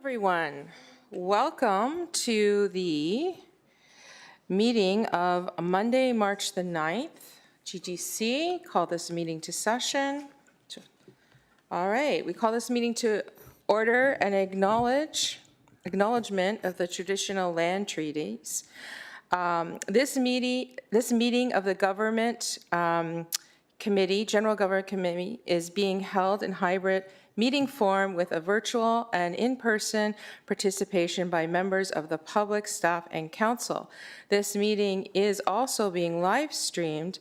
Everyone, welcome to the meeting of Monday, March the 9th. GGC, call this meeting to session. All right, we call this meeting to order and acknowledgement of the traditional land treaties. This meeting of the government committee, General Government Committee, is being held in hybrid meeting form with a virtual and in-person participation by members of the public, staff, and council. This meeting is also being live streamed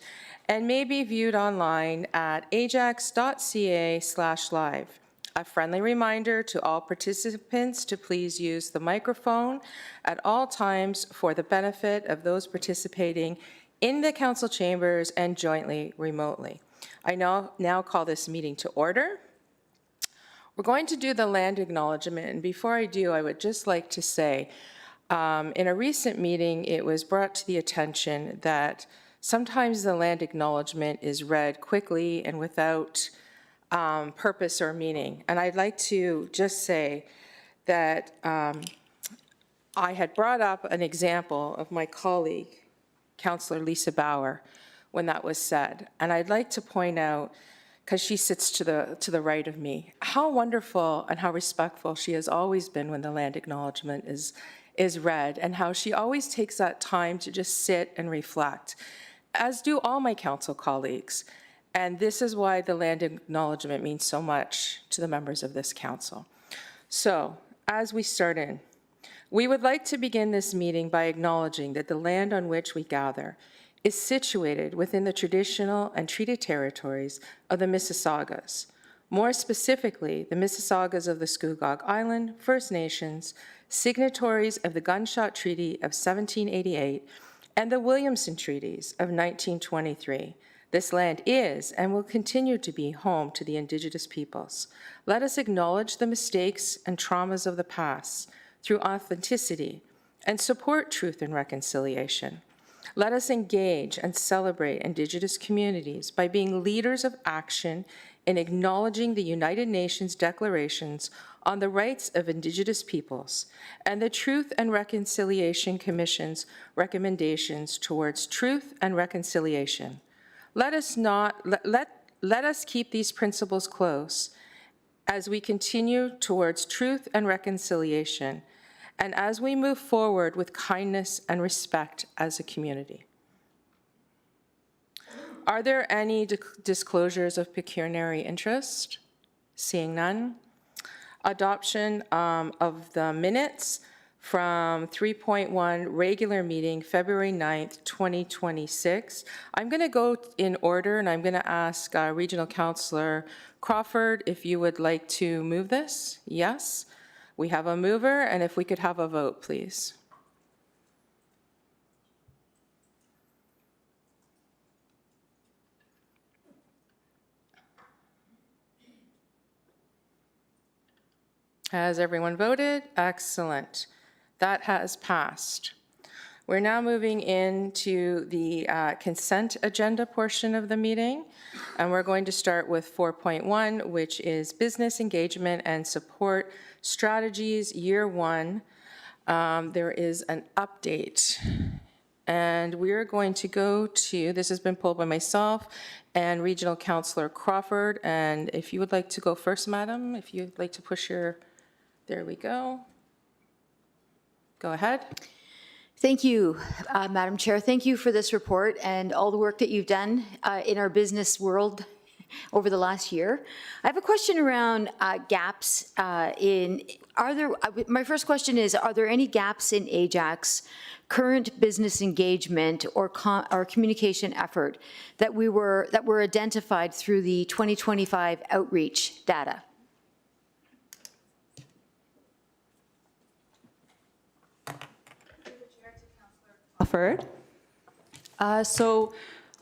and may be viewed online at ajax.ca/live. A friendly reminder to all participants to please use the microphone at all times for the benefit of those participating in the council chambers and jointly remotely. I now call this meeting to order. We're going to do the land acknowledgement, and before I do, I would just like to say, in a recent meeting, it was brought to the attention that sometimes the land acknowledgement is read quickly and without purpose or meaning. And I'd like to just say that I had brought up an example of my colleague, Councillor Lisa Bauer, when that was said. And I'd like to point out, because she sits to the right of me, how wonderful and how respectful she has always been when the land acknowledgement is read, and how she always takes that time to just sit and reflect, as do all my council colleagues. And this is why the land acknowledgement means so much to the members of this council. So, as we start in, we would like to begin this meeting by acknowledging that the land on which we gather is situated within the traditional and treaty territories of the Mississaugas. More specifically, the Mississaugas of the Scugog Island First Nations, signatories of the Gunshot Treaty of 1788 and the Williamson Treaties of 1923. This land is and will continue to be home to the Indigenous peoples. Let us acknowledge the mistakes and traumas of the past through authenticity and support truth and reconciliation. Let us engage and celebrate Indigenous communities by being leaders of action in acknowledging the United Nations declarations on the rights of Indigenous peoples and the Truth and Reconciliation Commission's recommendations towards truth and reconciliation. Let us keep these principles close as we continue towards truth and reconciliation, and as we move forward with kindness and respect as a community. Are there any disclosures of pecuniary interest? Seeing none. Adoption of the minutes from 3.1 regular meeting, February 9th, 2026. I'm going to go in order, and I'm going to ask Regional Councillor Crawford if you would like to move this. Yes. We have a mover, and if we could have a vote, please. Has everyone voted? Excellent. That has passed. We're now moving into the consent agenda portion of the meeting, and we're going to start with 4.1, which is business engagement and support strategies, year one. There is an update, and we're going to go to, this has been pulled by myself and Regional Councillor Crawford, and if you would like to go first, madam, if you'd like to push your, there we go. Go ahead. Thank you, Madam Chair. Thank you for this report and all the work that you've done in our business world over the last year. I have a question around gaps my first question is, are there any gaps in Ajax current business engagement or communication effort that were identified through the 2025 outreach data? So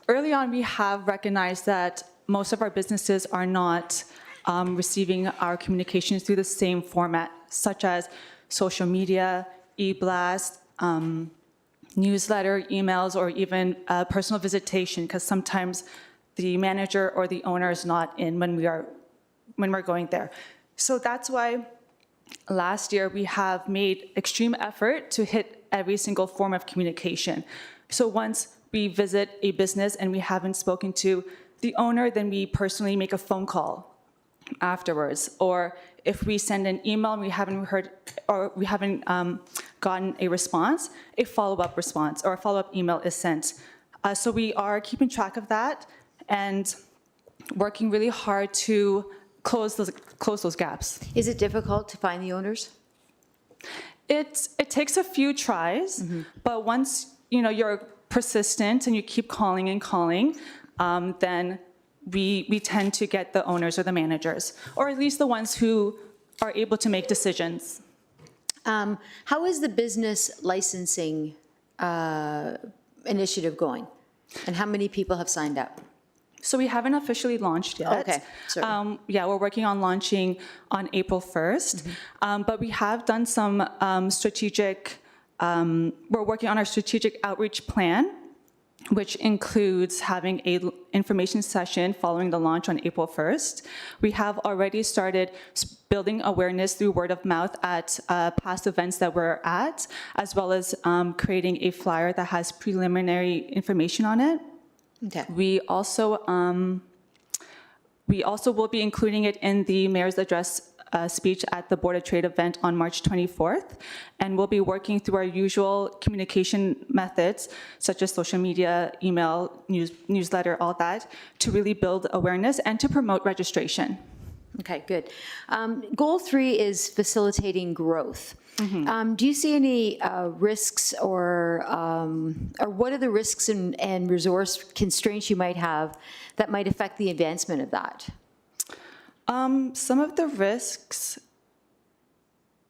early on, we have recognized that most of our businesses are not receiving our communications through the same format, such as social media, e-blast, newsletter, emails, or even personal visitation, because sometimes the manager or the owner is not in when we're going there. So that's why last year, we have made extreme effort to hit every single form of communication. So once we visit a business and we haven't spoken to the owner, then we personally make a phone call afterwards. Or if we send an email and we haven't heard or we haven't gotten a response, a follow-up response or a follow-up email is sent. So we are keeping track of that and working really hard to close those gaps. Is it difficult to find the owners? It takes a few tries, but once you're persistent and you keep calling and calling, then we tend to get the owners or the managers, or at least the ones who are able to make decisions. How is the business licensing initiative going? And how many people have signed up? So we haven't officially launched yet. Okay, sorry. Yeah, we're working on launching on April 1st, but we have done some we're working on our strategic outreach plan, which includes having an information session following the launch on April 1st. We have already started building awareness through word of mouth at past events that we're at, as well as creating a flyer that has preliminary information on it. Okay. We also will be including it in the mayor's address speech at the Board of Trade event on March 24th, and we'll be working through our usual communication methods, such as social media, email, newsletter, all that, to really build awareness and to promote registration. Okay, good. Goal 3 is facilitating growth. Do you see any risks or what are the risks and resource constraints you might have that might affect the advancement of that? Some of the risks,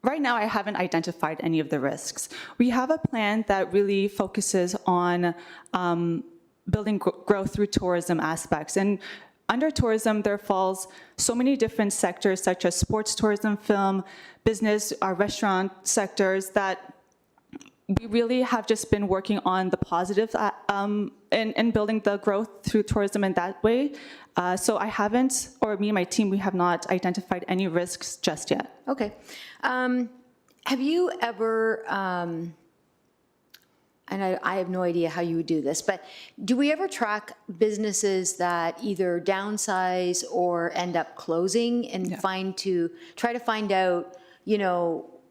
right now I haven't identified any of the risks. We have a plan that really focuses on building growth through tourism aspects. And under tourism, there falls so many different sectors such as sports tourism, film, business, our restaurant sectors that we really have just been working on the positives and building the growth through tourism in that way. So I haven't, or me and my team, we have not identified any risks just yet. Okay. Have you ever, and I have no idea how you would do this, but do we ever track businesses that either downsize or end up closing and try to find out,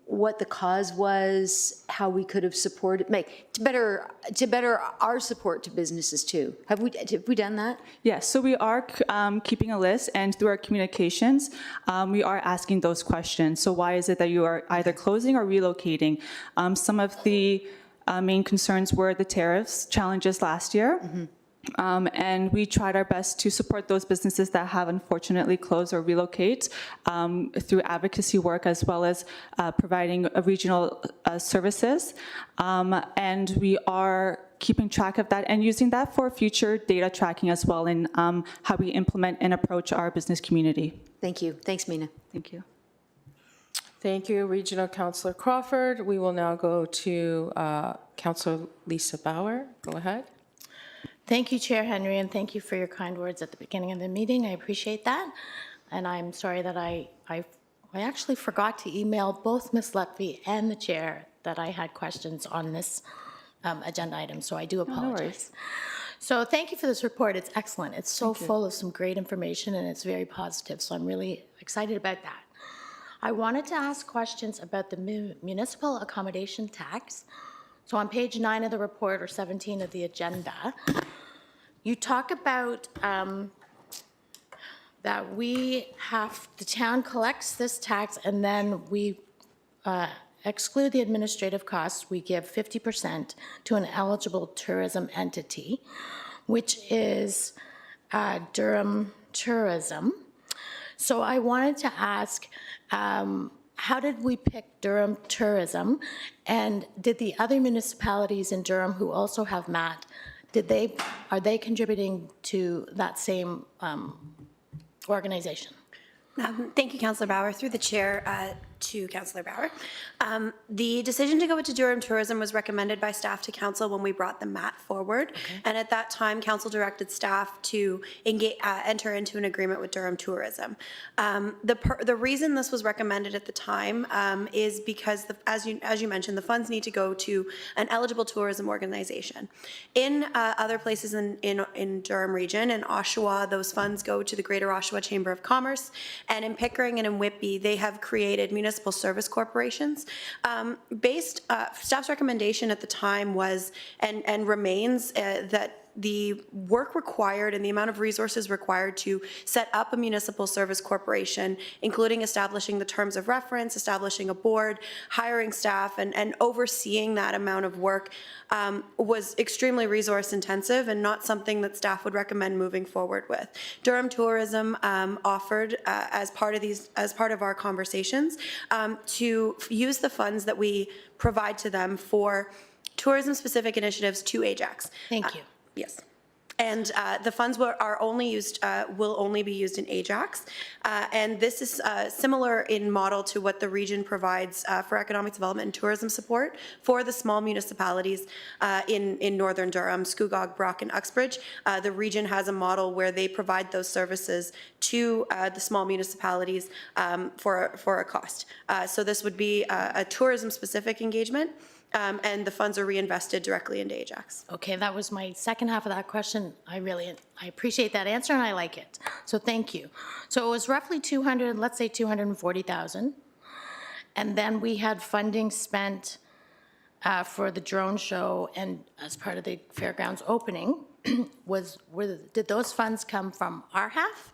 what the cause was, how we could have supported, to better our support to businesses too? Have we done that? Yes, so we are keeping a list, and through our communications, we are asking those questions. So why is it that you are either closing or relocating? Some of the main concerns were the tariffs challenges last year. And we tried our best to support those businesses that have unfortunately closed or relocate through advocacy work, as well as providing regional services. And we are keeping track of that and using that for future data tracking as well in how we implement and approach our business community. Thank you. Thanks, Mina. Thank you. Thank you, Regional Councillor Crawford. We will now go to Councillor Lisa Bauer. Go ahead. Thank you, Chair Henry, and thank you for your kind words at the beginning of the meeting. I appreciate that. And I'm sorry that I actually forgot to email both Ms. Lutfi and the Chair that I had questions on this agenda item, so I do apologize. No worries. So thank you for this report. It's excellent. It's so full of some great information, and it's very positive, so I'm really excited about that. I wanted to ask questions about the municipal accommodation tax. So on page 9 of the report, or 17 of the agenda, you talk about that the town collects this tax and then we exclude the administrative costs. We give 50% to an eligible tourism entity, which is Durham Tourism. So I wanted to ask, how did we pick Durham Tourism, and did the other municipalities in Durham who also have MAT, are they contributing to that same organization? Thank you, Councillor Bauer. Through the chair, to Councillor Bauer. The decision to go into Durham Tourism was recommended by staff to council when we brought the MAT forward. And at that time, council directed staff to enter into an agreement with Durham Tourism. The reason this was recommended at the time is because, as you mentioned, the funds need to go to an eligible tourism organization. In other places in Durham region, in Oshawa, those funds go to the Greater Oshawa Chamber of Commerce, and in Pickering and in Whitby, they have created municipal service corporations. Staff's recommendation at the time was, and remains, that the work required and the amount of resources required to set up a municipal service corporation, including establishing the terms of reference, establishing a board, hiring staff, and overseeing that amount of work was extremely resource intensive and not something that staff would recommend moving forward with. Durham Tourism offered, as part of our conversations, to use the funds that we provide to them for tourism-specific initiatives to Ajax. Thank you. Yes. And the funds will only be used in Ajax. And this is similar in model to what the region provides for economic development and tourism support for the small municipalities in Northern Durham, Scugog, Brock, and Uxbridge. The region has a model where they provide those services to the small municipalities for a cost. So this would be a tourism-specific engagement. And the funds are reinvested directly into Ajax. Okay, that was my second half of that question. I appreciate that answer and I like it. So thank you. So it was roughly 200, let's say 240,000. And then we had funding spent for the drone show and as part of the fairgrounds opening. Did those funds come from our half?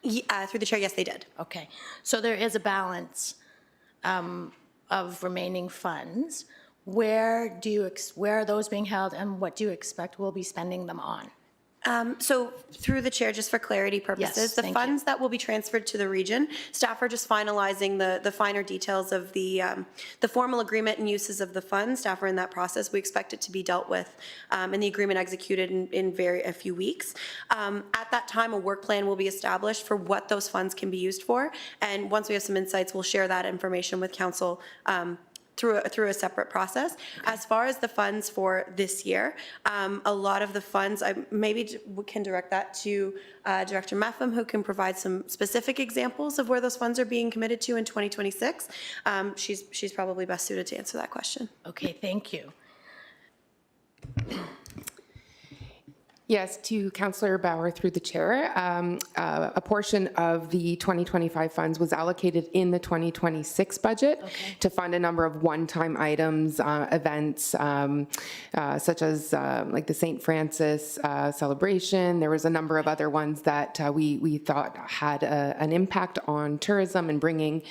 Through the chair, yes, they did. Okay, so there is a balance of remaining funds. Where are those being held and what do you expect we'll be spending them on? So through the chair, just for clarity purposes, Yes, the thank funds that will be transferred to the region, staff are just finalizing the finer details of the formal agreement and uses of the funds. Staff are in that process. We expect it to be dealt with and the agreement executed in a few weeks. At that time, a work plan will be established for what those funds can be used for. And once we have some insights, we'll share that information with council through a separate process. As far as the funds for this year, a lot of the funds, I maybe can direct that to Director Meffam, who can provide some specific examples of where those funds are being committed to in 2026. She's probably best suited to answer that question. Okay, thank you. Yes, to Councillor Bauer through the chair. A portion of the 2025 funds was allocated in the 2026 budget to fund a number of one-time items, events, such as like the St. Francis celebration. There was a number of other ones that we thought had an impact on tourism and bringing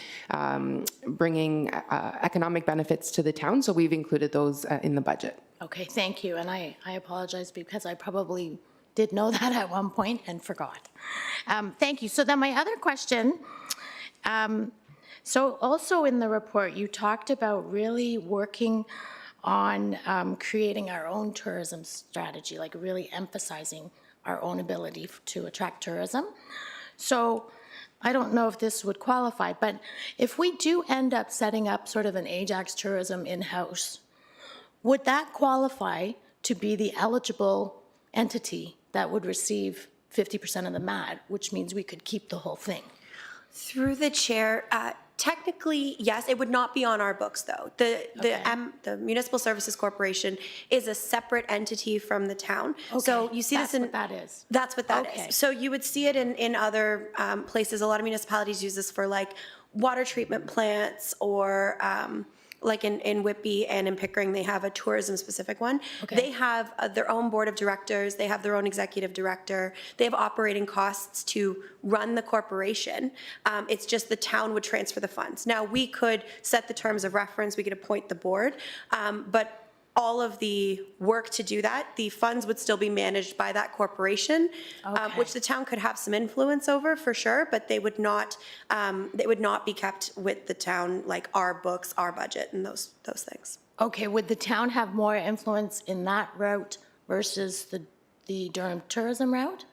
economic benefits to the town. So we've included those in the budget. Okay, thank you, and I apologize because I probably did know that at one point and forgot. Thank you. So then my other question, so also in the report, you talked about really working on creating our own tourism strategy, like really emphasizing our own ability to attract tourism. So I don't know if this would qualify, but if we do end up setting up sort of an Ajax tourism in-house, would that qualify to be the eligible entity that would receive 50% of the MAD, which means we could keep the whole thing? Through the chair, technically, yes, it would not be on our books, though. The Municipal Services Corporation is a separate entity from the town. So you see That's this in... what that is. That's what that Okay. is. So you would see it in other places. A lot of municipalities use this for like water treatment plants or... like in Whitby and in Pickering, they have a tourism-specific one. Okay. They have their own board of directors. They have their own executive director. They have operating costs to run the corporation. It's just the town would transfer the funds. Now, we could set the terms of reference. We could appoint the board. But all of the work to do that, the funds would still be managed by that corporation, which the town could have some influence over for sure, but they would not be kept with the town, like our books, our budget, and those things. Okay, would the town have more influence in that route versus the Durham tourism route?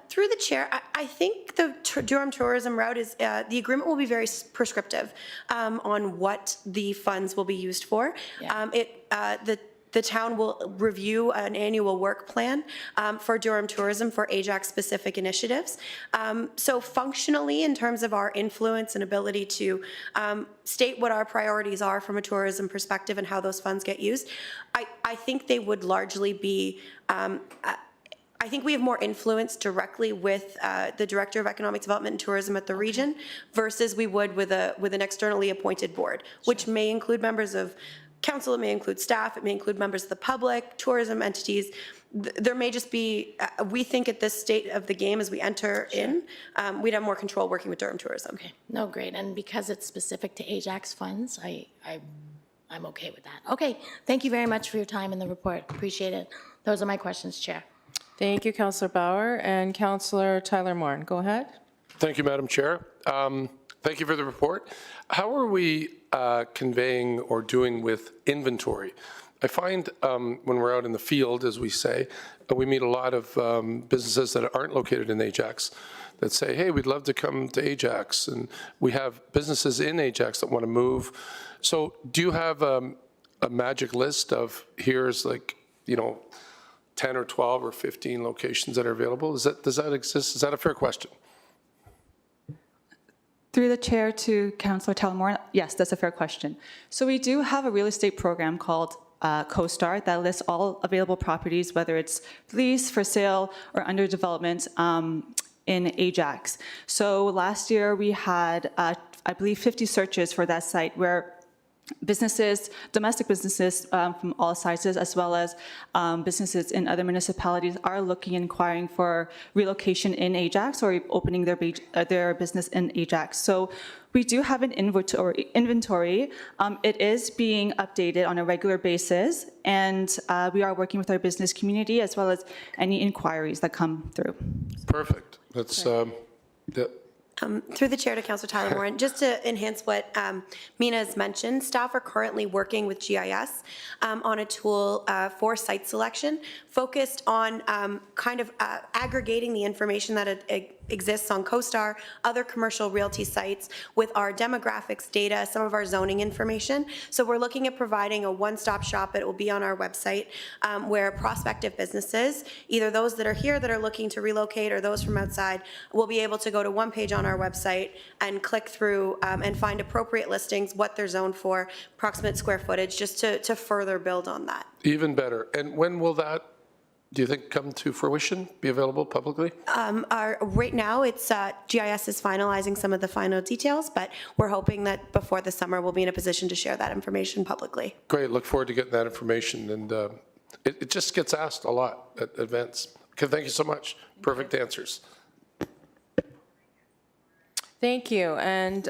Through the chair, I think the Durham tourism route is, the agreement will be very prescriptive on what the funds will be used for. The town will review an annual work plan for Durham tourism for Ajax-specific initiatives. So functionally, in terms of our influence and ability to state what our priorities are from a tourism perspective and how those funds get used, I think they would largely be I think we have more influence directly with the Director of Economic Development and Tourism at the region versus we would with an externally appointed board, which may include members of council, it may include staff, it may include members of the public, tourism entities. There may just be, we think at this state of the game as we enter in, we'd have more control working with Durham Tourism. Okay, no, great, and because it's specific to Ajax funds, I'm okay with that. Okay, thank you very much for your time in the report, appreciate it. Those are my questions, Chair. Thank you, Councillor Bauer. And Councillor Tyler Moore, go ahead. Thank you, Madam Chair. Thank you for the report. How are we conveying or doing with inventory? I find when we're out in the field, as we say, we meet a lot of businesses that aren't located in Ajax that say, hey, we'd love to come to Ajax. And we have businesses in Ajax that want to move. So do you have a magic list of here's 10 or 12 or 15 locations that are available? Does that exist? Is that a fair question? Through the chair to Councillor Talmore, yes, that's a fair question. So we do have a real estate program called CoStar that lists all available properties, whether it's leased, for sale, or under development in Ajax. So last year we had, I believe, 50 searches for that site where businesses, domestic businesses from all sizes, as well as businesses in other municipalities are looking and inquiring for relocation in Ajax or opening their business in Ajax. So we do have an inventory. It is being updated on a regular basis, and we are working with our business community as well as any inquiries that come through. Perfect. That's Through the chair to Councillor Tyler Moore, and just to enhance what Mina has mentioned, staff are currently working with GIS on a tool for site selection focused on aggregating the information that exists on CoStar, other commercial realty sites with our demographics data, some of our zoning information. So we're looking at providing a one-stop shop. It will be on our website where prospective businesses, either those that are here that are looking to relocate or those from outside, will be able to go to one page on our website and click through and find appropriate listings, what they're zoned for, approximate square footage, just to further build on that. even better. And when will that, do you think, come to fruition, be available publicly? Right now, it's GIS is finalizing some of the final details, but we're hoping that before the summer, we'll be in a position to share that information publicly. Great, look forward to getting that information. And it just gets asked a lot at events. Okay, thank you so much. Perfect answers. Thank you. And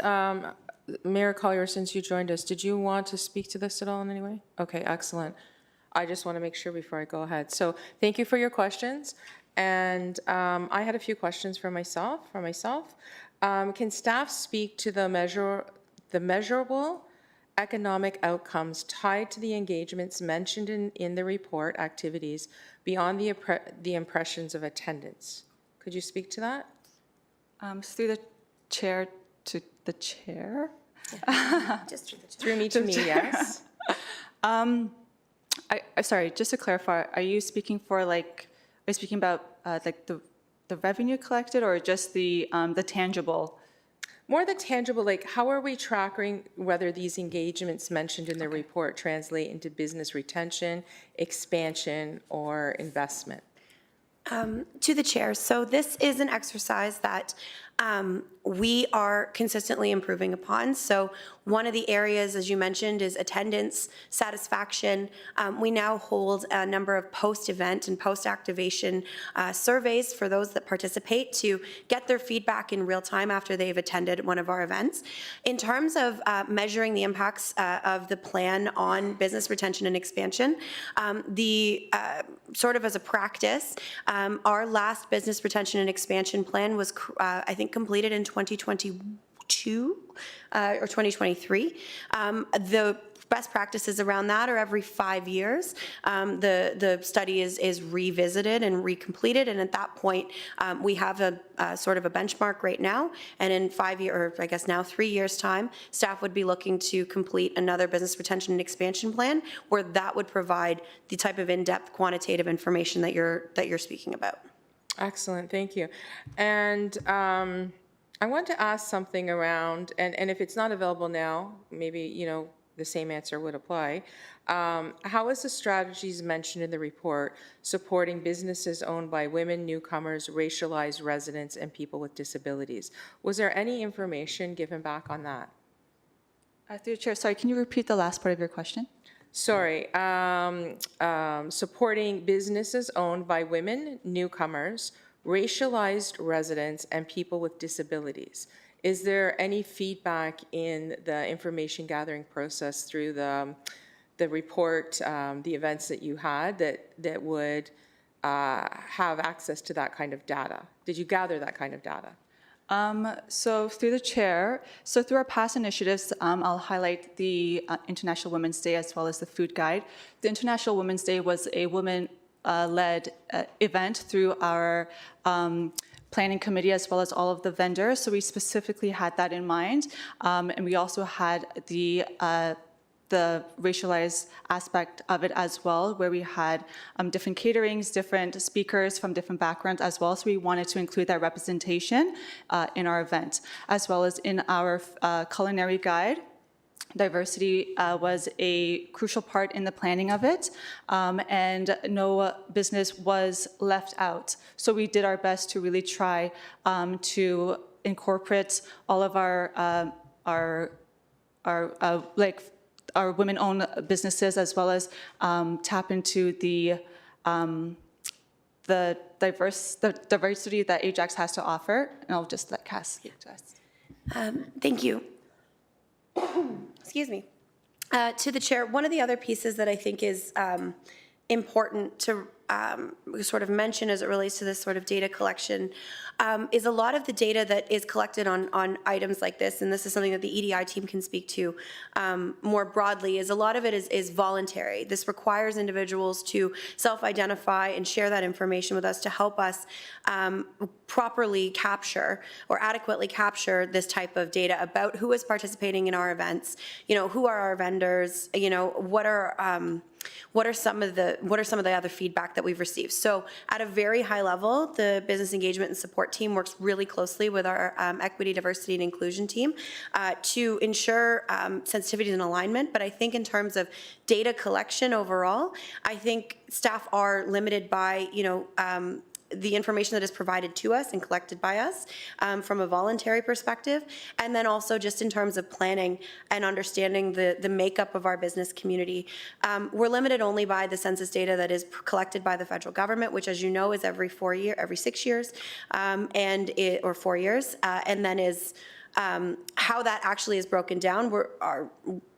Mayor Collier, since you joined us, did you want to speak to this at all in any way? Okay, excellent. I just want to make sure before I go ahead. So thank you for your questions. And I had a few questions for myself. Can staff speak to the measurable economic outcomes tied to the engagements mentioned in the report activities beyond the impressions of attendance? Could you speak to that? Through the chair to the chair? Just through the Through me to me, yes. Sorry, just to clarify, are you speaking about like the revenue collected or just the tangible? More the tangible, like how are we tracking whether these engagements mentioned in the report translate into business retention, expansion, or investment? To the chair, so this is an exercise that we are consistently improving upon. So one of the areas, as you mentioned, is attendance, satisfaction. We now hold a number of post-event and post-activation surveys for those that participate to get their feedback in real time after they've attended one of our events. In terms of measuring the impacts of the plan on business retention and expansion, sort of as a practice, our last business retention and expansion plan was, I think, completed in 2022 or 2023. The best practices around that are every 5 years. The study is revisited and recompleted, and at that point, we have a sort of a benchmark right now, and in 5 years, or I guess now 3 years' time, staff would be looking to complete another business retention and expansion plan where that would provide the type of in-depth quantitative information that you're speaking about. Excellent, thank you. And I want to ask something around, and if it's not available now, maybe, the same answer would apply. How is the strategies mentioned in the report supporting businesses owned by women, newcomers, racialized residents, and people with disabilities? Was there any information given back on that? Through the chair, sorry, can you repeat the last part of your question? Sorry, supporting businesses owned by women, newcomers, racialized residents, and people with disabilities. Is there any feedback in the information gathering process through the report, the events that you had that would have access to that kind of data? Did you gather that kind of data? So through the chair, so through our past initiatives, I'll highlight the International Women's Day as well as the food guide. The International Women's Day was a women-led event through our planning committee as well as all of the vendors. So we specifically had that in mind. And we also had the racialized aspect of it as well, where we had different caterings, different speakers from different backgrounds as well. So we wanted to include that representation in our event, as well as in our culinary guide. Diversity was a crucial part in the planning of it, and no business was left out. So we did our best to really try to incorporate all of our women-owned businesses, as well as tap into the diversity that Ajax has to offer. And I'll just let Cass speak to us. Thank you. Excuse me. To the chair, one of the other pieces that I think is important to sort of mention as it relates to this sort of data collection is a lot of the data that is collected on items like this, and this is something that the EDI team can speak to more broadly, is a lot of it is voluntary. This requires individuals to self-identify and share that information with us to help us properly capture or adequately capture this type of data about who is participating in our events, who are our vendors, what are some of the other feedback that we've received. So at a very high level, the business engagement and support team works really closely with our equity, diversity, and inclusion team to ensure sensitivity and alignment. But I think in terms of data collection overall, I think staff are limited by, the information that is provided to us and collected by us from a voluntary perspective, and then also just in terms of planning and understanding the makeup of our business community. We're limited only by the census data that is collected by the federal government, which, as you know, is every 6 years, or 4 years, and then is how that actually is broken down.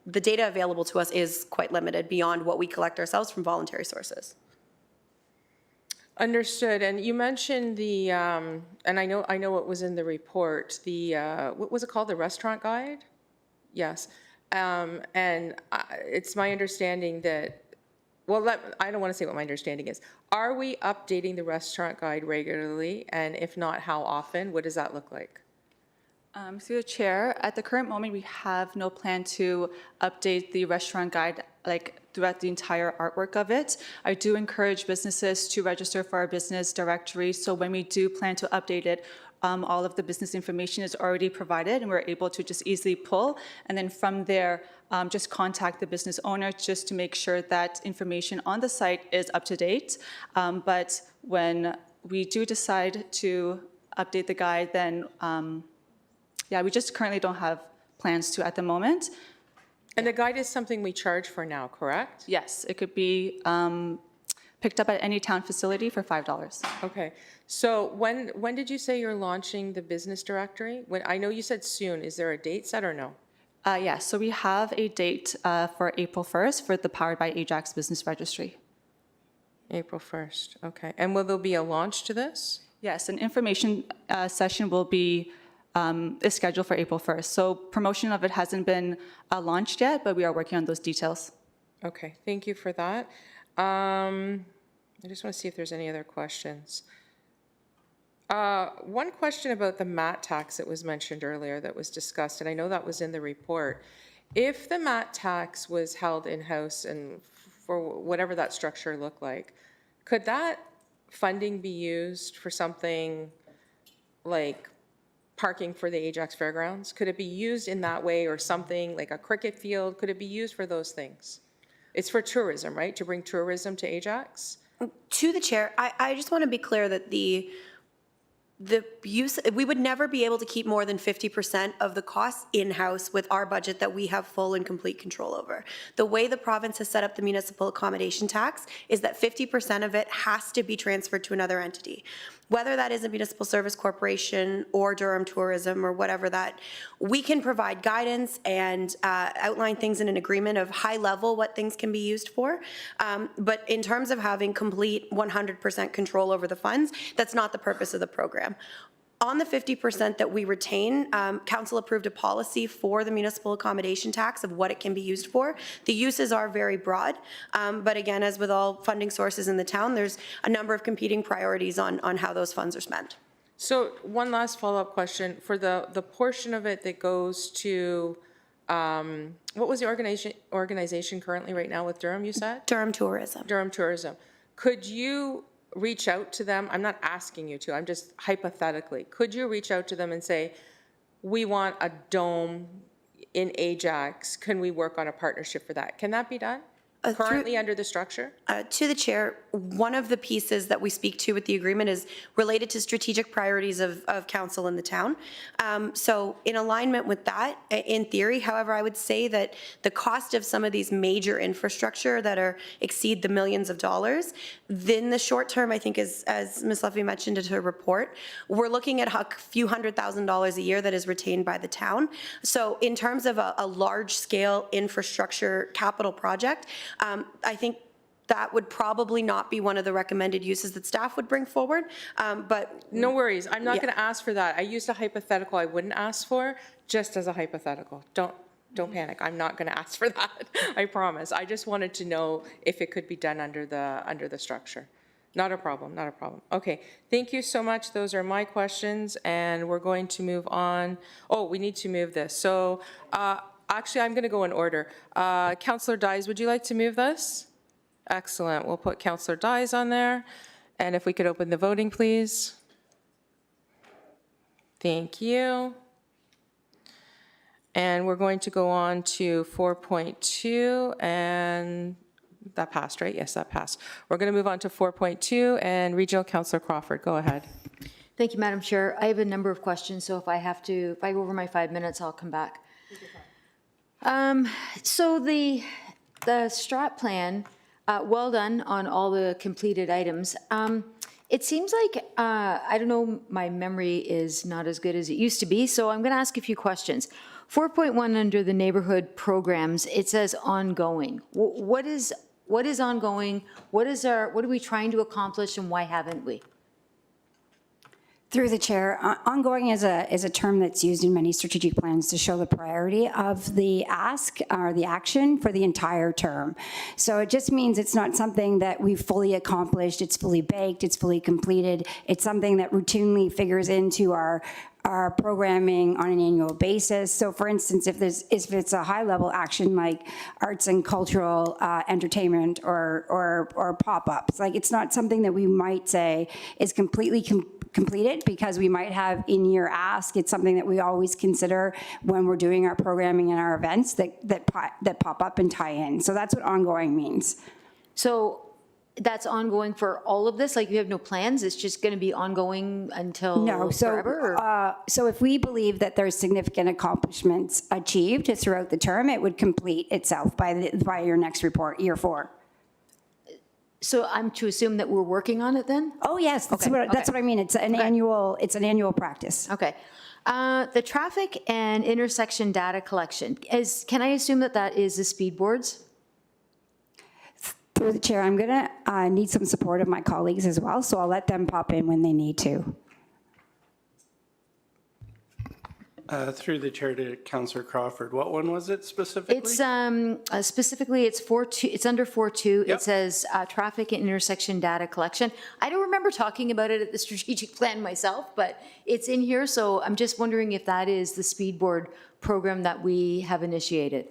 The data available to us is quite limited beyond what we collect ourselves from voluntary sources. Understood. And you mentioned the, and I know what was in the report, the, what was it called, the restaurant guide? Yes. And it's my understanding that, well, I don't want to say what my understanding is. Are we updating the restaurant guide regularly? And if not, how often? What does that look like? Through the chair, at the current moment, we have no plan to update the restaurant guide throughout the entire artwork of it. I do encourage businesses to register for our business directory, so when we do plan to update it, all of the business information is already provided, and we're able to just easily pull, and then from there, just contact the business owner just to make sure that information on the site is up to date. But when we do decide to update the guide, then we just currently don't have plans to at the moment. And the guide is something we charge for now, correct? Yes, it could be picked up at any town facility for $5. Okay. So when did you say you're launching the business directory? I know you said soon. Is there a date set or no? Yes, so we have a date for April 1st for the Powered by Ajax Business Registry. April 1st, okay. And will there be a launch to this? Yes, an information session will be is scheduled for April 1st. So promotion of it hasn't been launched yet, but we are working on those details. Okay, thank you for that. I just want to see if there's any other questions. One question about the MAT tax that was mentioned earlier that was discussed, and I know that was in the report. If the MAT tax was held in-house and for whatever that structure looked like, could that funding be used for something like parking for the Ajax Fairgrounds? Could it be used in that way, or something like a cricket field? Could it be used for those things? It's for tourism, right? To bring tourism to Ajax? To the chair, I just want to be clear that the use, we would never be able to keep more than 50% of the costs in-house with our budget that we have full and complete control over. The way the province has set up the municipal accommodation tax is that 50% of it has to be transferred to another entity. Whether that is a municipal service corporation or Durham Tourism or whatever that, we can provide guidance and outline things in an agreement of high level what things can be used for. But in terms of having complete 100% control over the funds, that's not the purpose of the program. On the 50% that we retain, council approved a policy for the municipal accommodation tax of what it can be used for. The uses are very broad, but again, as with all funding sources in the town, there's a number of competing priorities on how those funds are spent. So one last follow-up question. For the portion of it that goes to, what was the organization currently right now with Durham, you said? Durham Tourism. Durham Tourism. Could you reach out to them? I'm not asking you to, I'm just hypothetically. Could you reach out to them and say, we want a dome in Ajax, can we work on a partnership for that? Can that be done? Currently under the structure? To the chair, one of the pieces that we speak to with the agreement is related to strategic priorities of council in the town. So in alignment with that, in theory, however, I would say that the cost of some of these major infrastructure that exceed the millions of dollars, then the short term, I think as Ms. Leffey mentioned in her report, we're looking at a few $100,000 a year that is retained by the town. So in terms of a large scale infrastructure capital project, I think that would probably not be one of the recommended uses that staff would bring forward, but. No worries, I'm not Yeah. gonna ask for that. I used a hypothetical I wouldn't ask for, just as a hypothetical. Don't panic, I'm not gonna ask for that, I promise. I just wanted to know if it could be done under the structure. Not a problem, not a problem. Okay, thank you so much. Those are my questions, and we're going to move on. Oh, we need to move this. So, actually, I'm going to go in order. Councillor Dyes, would you like to move this? Excellent. We'll put Councillor Dyes on there. And if we could open the voting, please. Thank you. And we're going to go on to 4.2, and that passed, right? Yes, that passed. We're going to move on to 4.2, and Regional Councillor Crawford, go ahead. Thank you, Madam Chair. I have a number of questions, so if I go over my 5 minutes, I'll come back. So the strat plan, well done on all the completed items. It seems like, I don't know, my memory is not as good as it used to be, so I'm going to ask a few questions. 4.1 under the neighborhood programs, it says ongoing. What is ongoing? What are we trying to accomplish, and why haven't we? Through the chair, ongoing is a term that's used in many strategic plans to show the priority of the ask or the action for the entire term. So it just means it's not something that we've fully accomplished, it's fully baked, it's fully completed. It's something that routinely figures into our programming on an annual basis. So for instance, if it's a high level action like arts and cultural entertainment or pop-ups, like it's not something that we might say is completely completed because we might have in-year ask. It's something that we always consider when we're doing our programming and our events that pop up and tie in. So that's what ongoing means. So that's ongoing for all of this? Like you have no plans? It's just going to be ongoing until forever? Or? So if we believe that there's significant accomplishments achieved throughout the term, it would complete itself by your next report, year 4. So I'm to assume that we're working on it then? Oh yes, that's what I mean. It's an annual practice. Okay. The traffic and intersection data collection, can I assume that is the speed boards? Through the chair, I'm going to need some support of my colleagues as well, so I'll let them pop in when they need to. Through the chair to Councillor Crawford, what one was it specifically? It's specifically, it's 4.2, it's under 4.2. Yep. It says traffic and intersection data collection. I don't remember talking about it at the strategic plan myself, but it's in here, so I'm just wondering if that is the speed board program that we have initiated.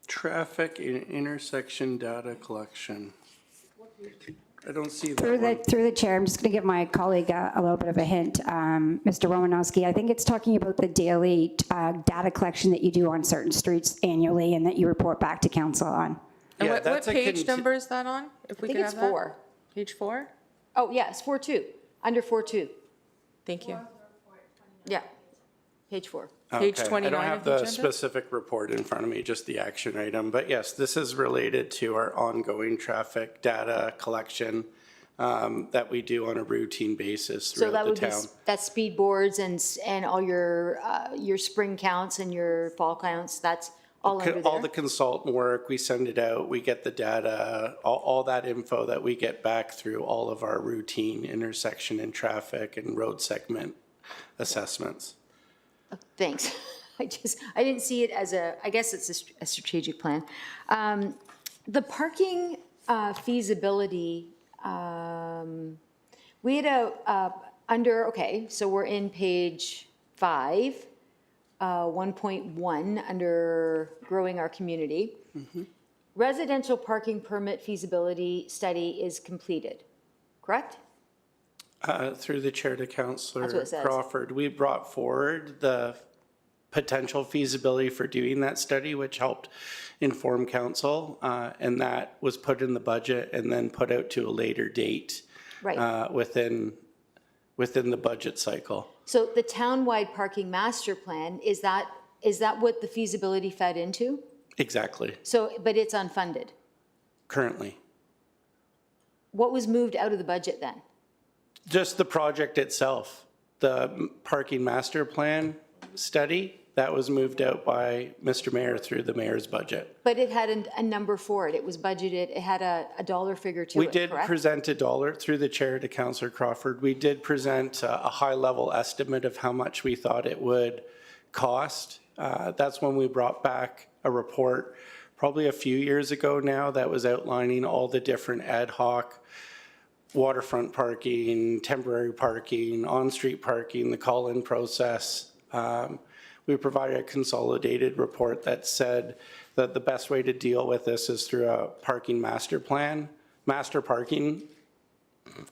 Traffic and intersection data collection. I don't see that Through one. the chair, I'm just going to give my colleague a little bit of a hint. Mr. Romanowski, I think it's talking about the daily data collection that you do on certain streets annually and that you report back to council on. And Yeah, what that's a page conti- number is that on? If I we think could it's have that? 4. Page 4? Oh, yeah, it's 4.2, under 4.2. Thank you. Yeah, page 4. Page Okay, 29 I don't of have the the agenda? specific report in front of me, just the action item. But yes, this is related to our ongoing traffic data collection that we do on a routine basis So that throughout the would be, town. that's speed boards and all your spring counts and your fall counts, that's all under All the there? consultant work, we send it out, we get the data, all that info that we get back through all of our routine intersection and traffic and road segment assessments. Thanks. I didn't see it as I guess it's a strategic plan. The parking feasibility, we had okay, so we're in page 5, 1.1, under growing our community. Residential parking permit feasibility study is completed, correct? Through the chair to That's what Councillor it says. Crawford, we brought forward the potential feasibility for doing that study, which helped inform council, and that was put in the budget and then put out to a later date Right. within the budget cycle. So the townwide parking master plan, is that what the feasibility fed into? Exactly, So, but it's unfunded. currently. What was moved out of the budget then? Just the project itself, the parking master plan study, that was moved out by Mr. Mayor through the mayor's budget. But it had a number for it. It was budgeted, it had a dollar figure to We it, did correct? present a dollar through the chair to Councillor Crawford. We did present a high-level estimate of how much we thought it would cost. That's when we brought back a report, probably a few years ago now, that was outlining all the different ad hoc waterfront parking, temporary parking, on-street parking, the call-in process. We provided a consolidated report that said that the best way to deal with this is through a parking master plan, master parking,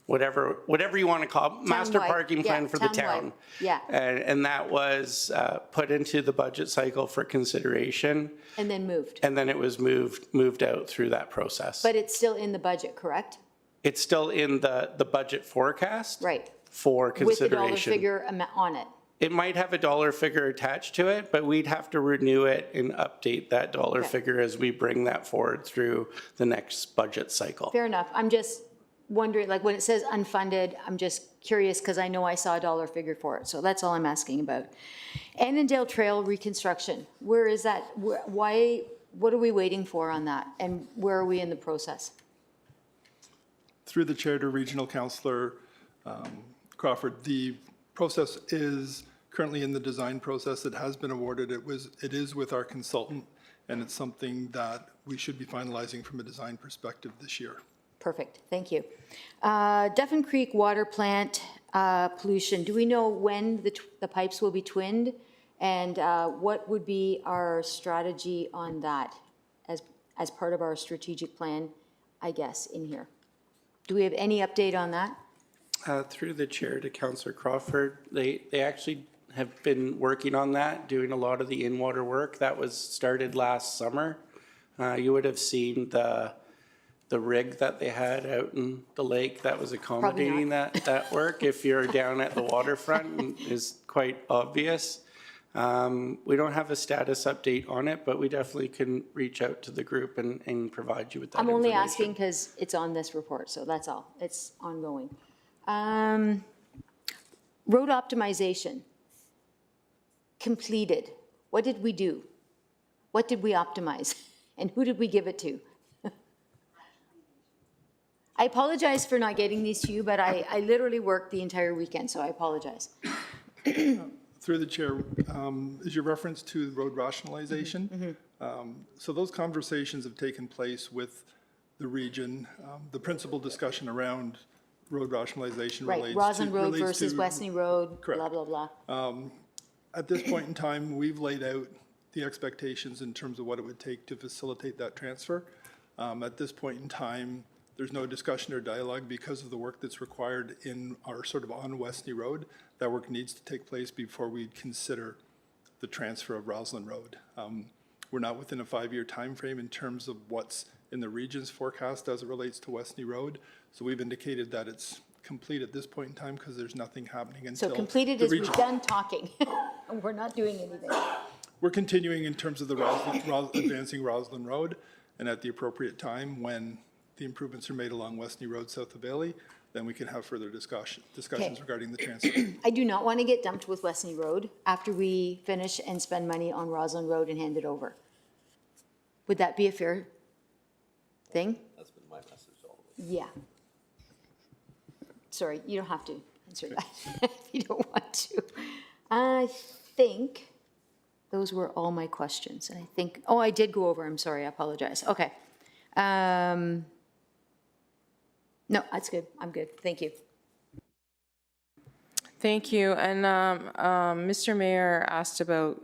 whatever you want to call it, master Townwide, parking plan yeah, for the townwide, town. yeah. And that was put into the budget cycle for consideration, And then moved. and then it was moved out through that process. But it's still in the budget, correct? It's still in the budget forecast. Right. For With the dollar consideration. figure on it. It might have a dollar figure attached to it, but we'd have to renew it and update that dollar Okay. figure as we bring that forward through the next budget cycle. Fair enough. I'm just wondering, like when it says unfunded, I'm just curious because I know I saw a dollar figure for it. So that's all I'm asking about. Annandale Trail reconstruction, where is that? Why, what are we waiting for on that? And where are we in the process? Through the chair to Regional Councillor Crawford, the process is currently in the design process. It has been awarded. It is with our consultant, and it's something that we should be finalizing from a design perspective this year. Perfect, thank you. Duffin Creek Water Plant pollution, do we know when the pipes will be twinned? And what would be our strategy on that as part of our strategic plan, I guess, in here? Do we have any update on that? Through the chair to Councillor Crawford, they actually have been working on that, doing a lot of the in-water work. That was started last summer. You would have seen the rig that they had out in the lake that was accommodating that work. If you're down at the waterfront, is quite obvious. We don't have a status update on it, but we definitely can reach out to the group and provide you with that I'm only information. asking because it's on this report, so that's all. It's ongoing. Road optimization, completed. What did we do? What did we optimize? And who did we give it to? I apologize for not getting these to you, but I literally worked the entire weekend, so I apologize. Through the chair, is your reference to road rationalization? So those conversations have taken place with the region. The principal discussion around road rationalization Right, relates Roslyn Road relates versus to- Westney Road, Correct. blah, blah, blah. At this point in time, we've laid out the expectations in terms of what it would take to facilitate that transfer. At this point in time, there's no discussion or dialogue because of the work that's required in our sort of on Westney Road. That work needs to take place before we consider the transfer of Roslyn Road. We're not within a 5-year timeframe in terms of what's in the region's forecast as it relates to Westney Road. So we've indicated that it's complete at this point in time because there's nothing happening until. So completed the is we've region- done talking, and we're not doing anything. We're continuing in terms of the advancing Roslyn Road, and at the appropriate time, when the improvements are made along Westney Road south of Bailey, then we can have further discussions Okay. regarding the transfer. I do not want to get dumped with Westney Road after we finish and spend money on Roslyn Road and hand it over. Would that be a fair thing? That's been my message all the way. Yeah. Sorry, you don't have to answer that if you don't want to. I think those were all my questions. And I think, oh, I did go over, I'm sorry, I apologize. Okay. No, that's good. I'm good. Thank you. Thank you. And Mr. Mayor asked about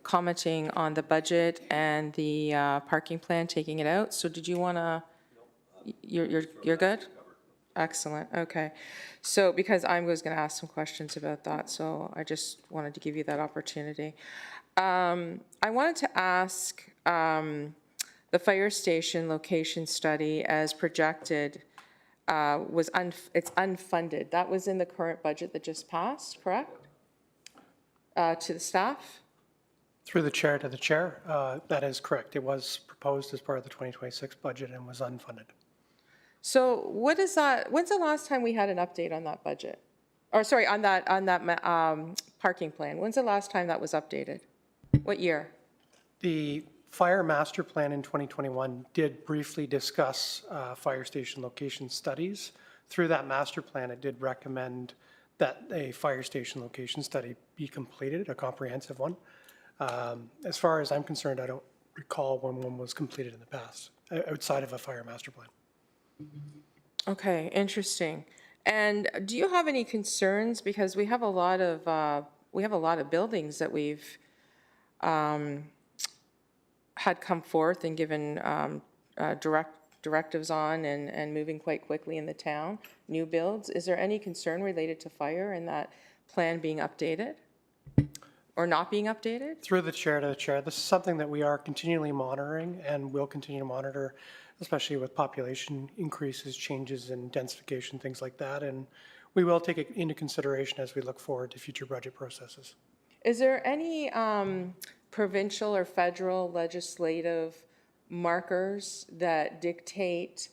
commenting on the budget and the parking plan, taking it out. So did you want to, you're good? Excellent, okay. So, because I was going to ask some questions about that, so I just wanted to give you that opportunity. I wanted to ask, the fire station location study as projected it's unfunded. That was in the current budget that just passed, correct? To the staff? Through the chair to the chair, that is correct. It was proposed as part of the 2026 budget and was unfunded. So what is that, when's the last time we had an update on that budget? Or sorry, on that parking plan? When's the last time that was updated? What year? The fire master plan in 2021 did briefly discuss fire station location studies. Through that master plan, it did recommend that a fire station location study be completed, a comprehensive one. As far as I'm concerned, I don't recall when one was completed in the past, outside of a fire master plan. Okay, interesting. And do you have any concerns, because we have a lot of buildings that we've had come forth and given directives on and moving quite quickly in the town, new builds. Is there any concern related to fire and that plan being updated or not being updated? Through the chair to the chair, this is something that we are continually monitoring and will continue to monitor, especially with population increases, changes in densification, things like that. And we will take it into consideration as we look forward to future budget processes. Is there any provincial or federal legislative markers that dictate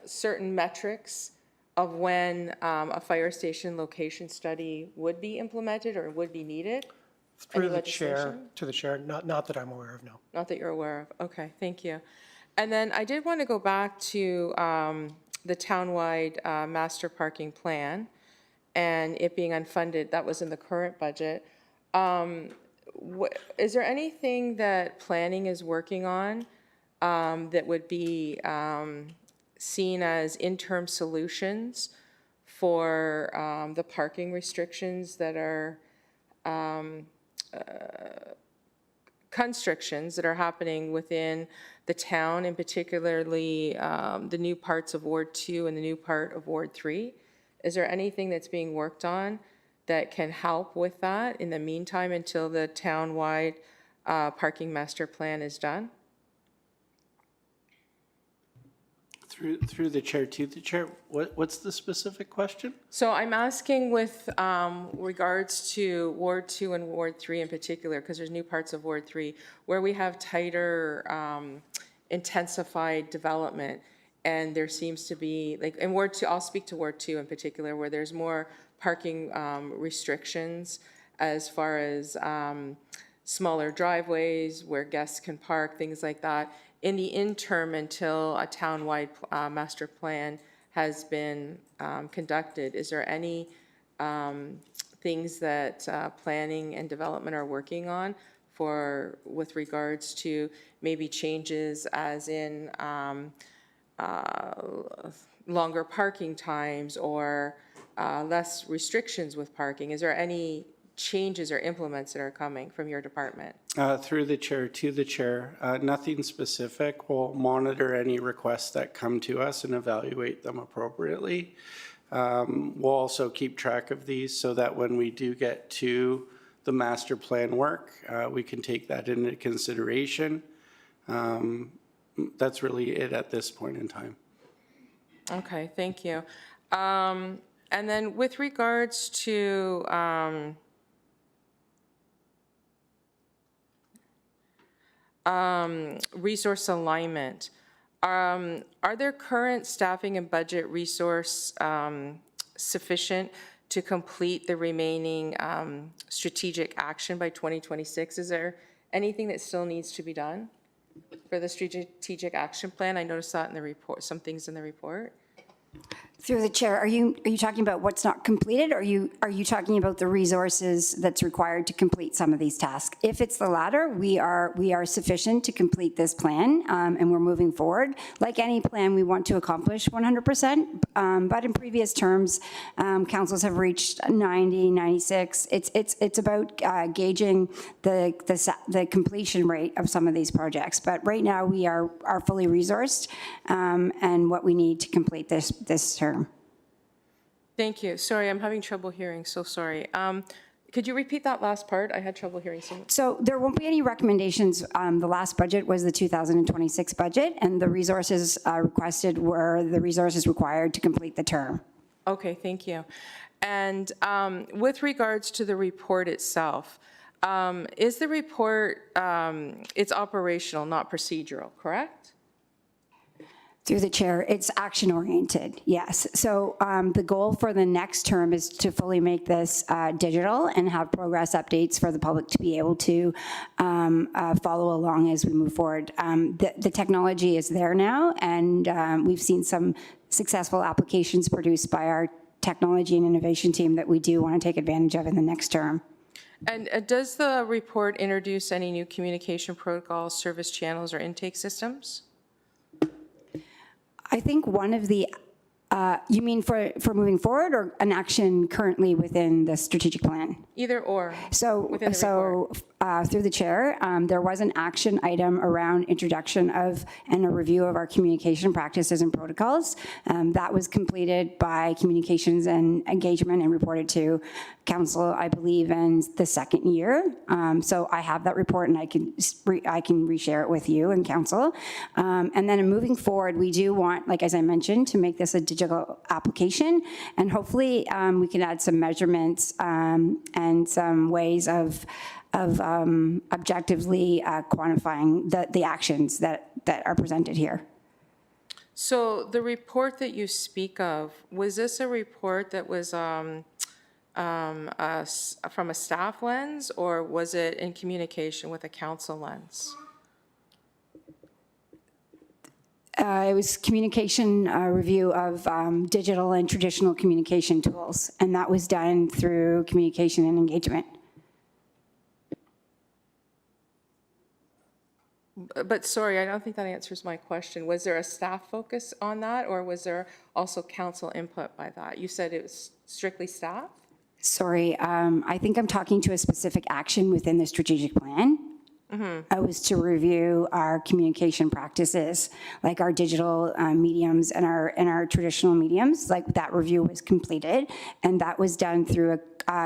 certain metrics of when a fire station location study would be implemented or would be needed? Through Any the chair legislation? to the chair, not that I'm aware of, no. Not that you're aware of. Okay, thank you. And then I did want to go back to the townwide master parking plan and it being unfunded. That was in the current budget. Is there anything that planning is working on that would be seen as interim solutions for the parking restrictions that are constrictions that are happening within the town, and particularly the new parts of Ward 2 and the new part of Ward 3? Is there anything that's being worked on that can help with that in the meantime until the town-wide parking master plan is done? Through the chair to the chair, what's the specific question? So I'm asking with regards to Ward 2 and Ward 3 in particular, because there's new parts of Ward 3, where we have tighter, intensified development, and there seems to be, like, in Ward 2, I'll speak to Ward 2 in particular, where there's more parking restrictions as far as smaller driveways where guests can park, things like that. In the interim, until a town-wide master plan has been conducted, is there any things that planning and development are working on with regards to maybe changes as in longer parking times or less restrictions with parking? Is there any changes or implements that are coming from your department? Through the chair to the chair, nothing specific. We'll monitor any requests that come to us and evaluate them appropriately. We'll also keep track of these so that when we do get to the master plan work, we can take that into consideration. That's really it at this point in time. Okay, thank you. And then with regards to resource alignment, are there current staffing and budget resource sufficient to complete the remaining strategic action by 2026? Is there anything that still needs to be done for the strategic action plan? I noticed that in the report, some things in the report. Through the chair, are you talking about what's not completed, or are you talking about the resources that's required to complete some of these tasks? If it's the latter, we are sufficient to complete this plan, and we're moving forward. Like any plan, we want to accomplish 100%, but in previous terms, councils have reached 90, 96. It's about gauging the completion rate of some of these projects. But right now, we are fully resourced, and what we need to complete this term. Thank you. Sorry, I'm having trouble hearing, so sorry. Could you repeat that last part? I had trouble hearing some. So there won't be any recommendations. The last budget was the 2026 budget, and the resources requested were the resources required to complete the term. Okay, thank you. And with regards to the report itself, is the report, it's operational, not procedural, correct? Through the chair, it's action-oriented, yes. So the goal for the next term is to fully make this digital and have progress updates for the public to be able to follow along as we move forward. The technology is there now, and we've seen some successful applications produced by our technology and innovation team that we do want to take advantage of in the next term. And does the report introduce any new communication protocols, service channels, or intake systems? I think one of the, you mean for moving forward or an action currently within the strategic plan? Either or. So, within the report. Through the chair, there was an action item around introduction of and a review of our communication practices and protocols. That was completed by communications and engagement and reported to council, I believe, in the second year. So I have that report, and I can reshare it with you and council. And then moving forward, we do want, like as I mentioned, to make this a digital application, and hopefully we can add some measurements and some ways of objectively quantifying the actions that are presented here. So the report that you speak of, was this a report that was from a staff lens, or was it in communication with a council lens? It was communication review of digital and traditional communication tools, and that was done through communication and engagement. But sorry, I don't think that answers my question. Was there a staff focus on that, or was there also council input by that? You said it was strictly staff? Sorry, I think I'm talking to a specific action within the strategic plan. I was to review our communication practices, like our digital mediums and our traditional mediums. Like that review was completed, and that was done through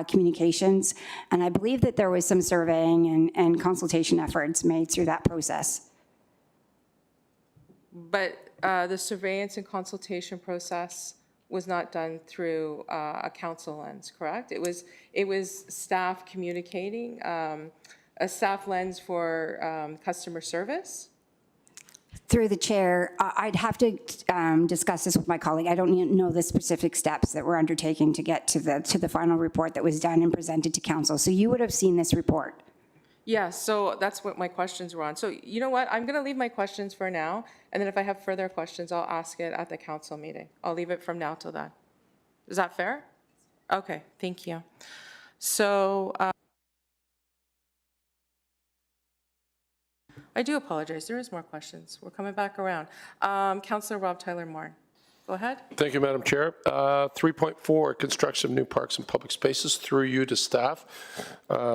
communications. And I believe that there was some surveying and consultation efforts made through that process. But the surveillance and consultation process was not done through a council lens, correct? It was staff communicating, a staff lens for customer service? Through the chair, I'd have to discuss this with my colleague. I don't know the specific steps that we're undertaking to get to the final report that was done and presented to council. So you would have seen this report. Yeah, so that's what my questions were on. So you know what, I'm gonna leave my questions for now, and then if I have further questions, I'll ask it at the council meeting. I'll leave it from now till then. Is that fair? Okay, thank you. So I do apologize. There is more questions. We're coming back around. Councillor Rob Tyler Moore, go ahead. Thank you, Madam Chair. 3.4, construction of new parks and public spaces, through you to staff,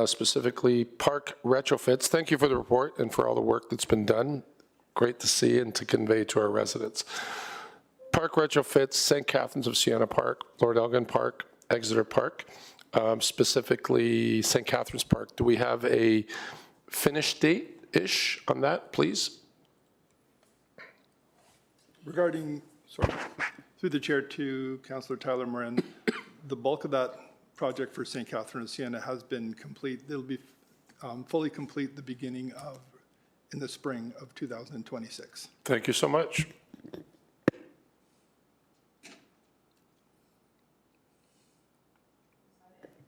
specifically park retrofits. Thank you for the report and for all the work that's been done. Great to see and to convey to our residents. Park retrofits, St. Catharines of Siena Park, Lord Elgin Park, Exeter Park, specifically St. Catharines Park. Do we have a finish date-ish on that, please? Regarding, sorry, through the chair to Councillor Tyler Morin, the bulk of that project for St. Catharines of Siena has been complete. It'll be fully complete in the spring of 2026. Thank you so much.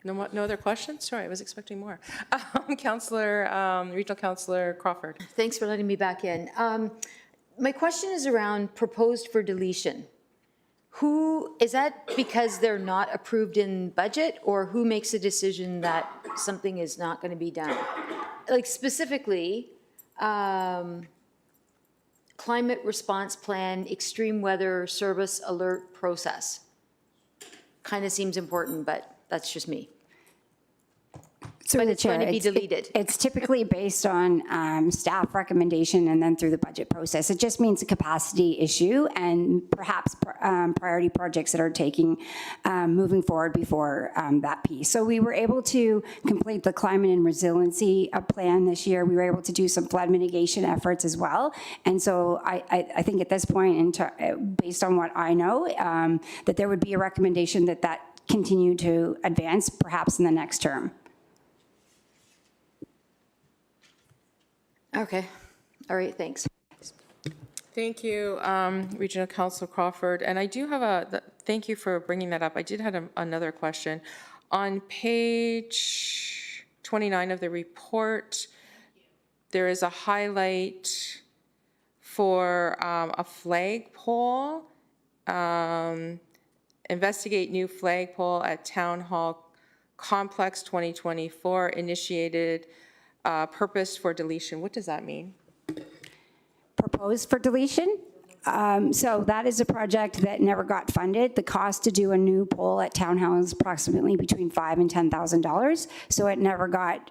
No other questions? Sorry, I was expecting more. Regional Councillor Crawford. Thanks for letting me back in. My question is around proposed for deletion. Is that because they're not approved in budget, or who makes a decision that something is not going to be done? Like specifically, climate response plan, extreme weather service alert process. Kind of seems important, but that's just me. Through the it's going chair, to be deleted. It's typically based on staff recommendation and then through the budget process. It just means a capacity issue and perhaps priority projects that are moving forward before that piece. So we were able to complete the climate and resiliency plan this year. We were able to do some flood mitigation efforts as well. And so I think at this point, based on what I know, that there would be a recommendation that continue to advance perhaps in the next term. Okay. All right, thanks. Thank you, Regional Councillor Crawford. And I do have thank you for bringing that up. I did have another question. On page 29 of the report, there is a highlight for a flagpole. Investigate new flagpole at Town Hall Complex 2024, initiated, purpose for deletion. What does that mean? Proposed for deletion? So that is a project that never got funded. The cost to do a new pole at Town Hall is approximately between $5,000 and $10,000. So it never got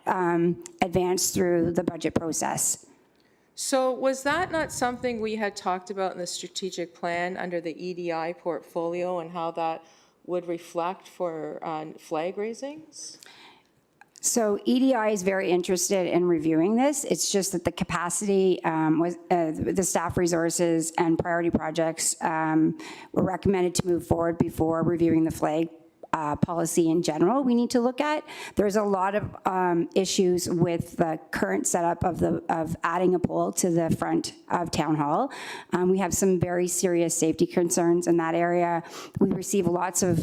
advanced through the budget process. So was that not something we had talked about in the strategic plan under the EDI portfolio and how that would reflect for flag raisings? So EDI is very interested in reviewing this. It's just that the capacity, the staff resources and priority projects were recommended to move forward before reviewing the flag policy in general we need to look at. There's a lot of issues with the current setup of adding a pole to the front of Town Hall. We have some very serious safety concerns in that area. We receive lots of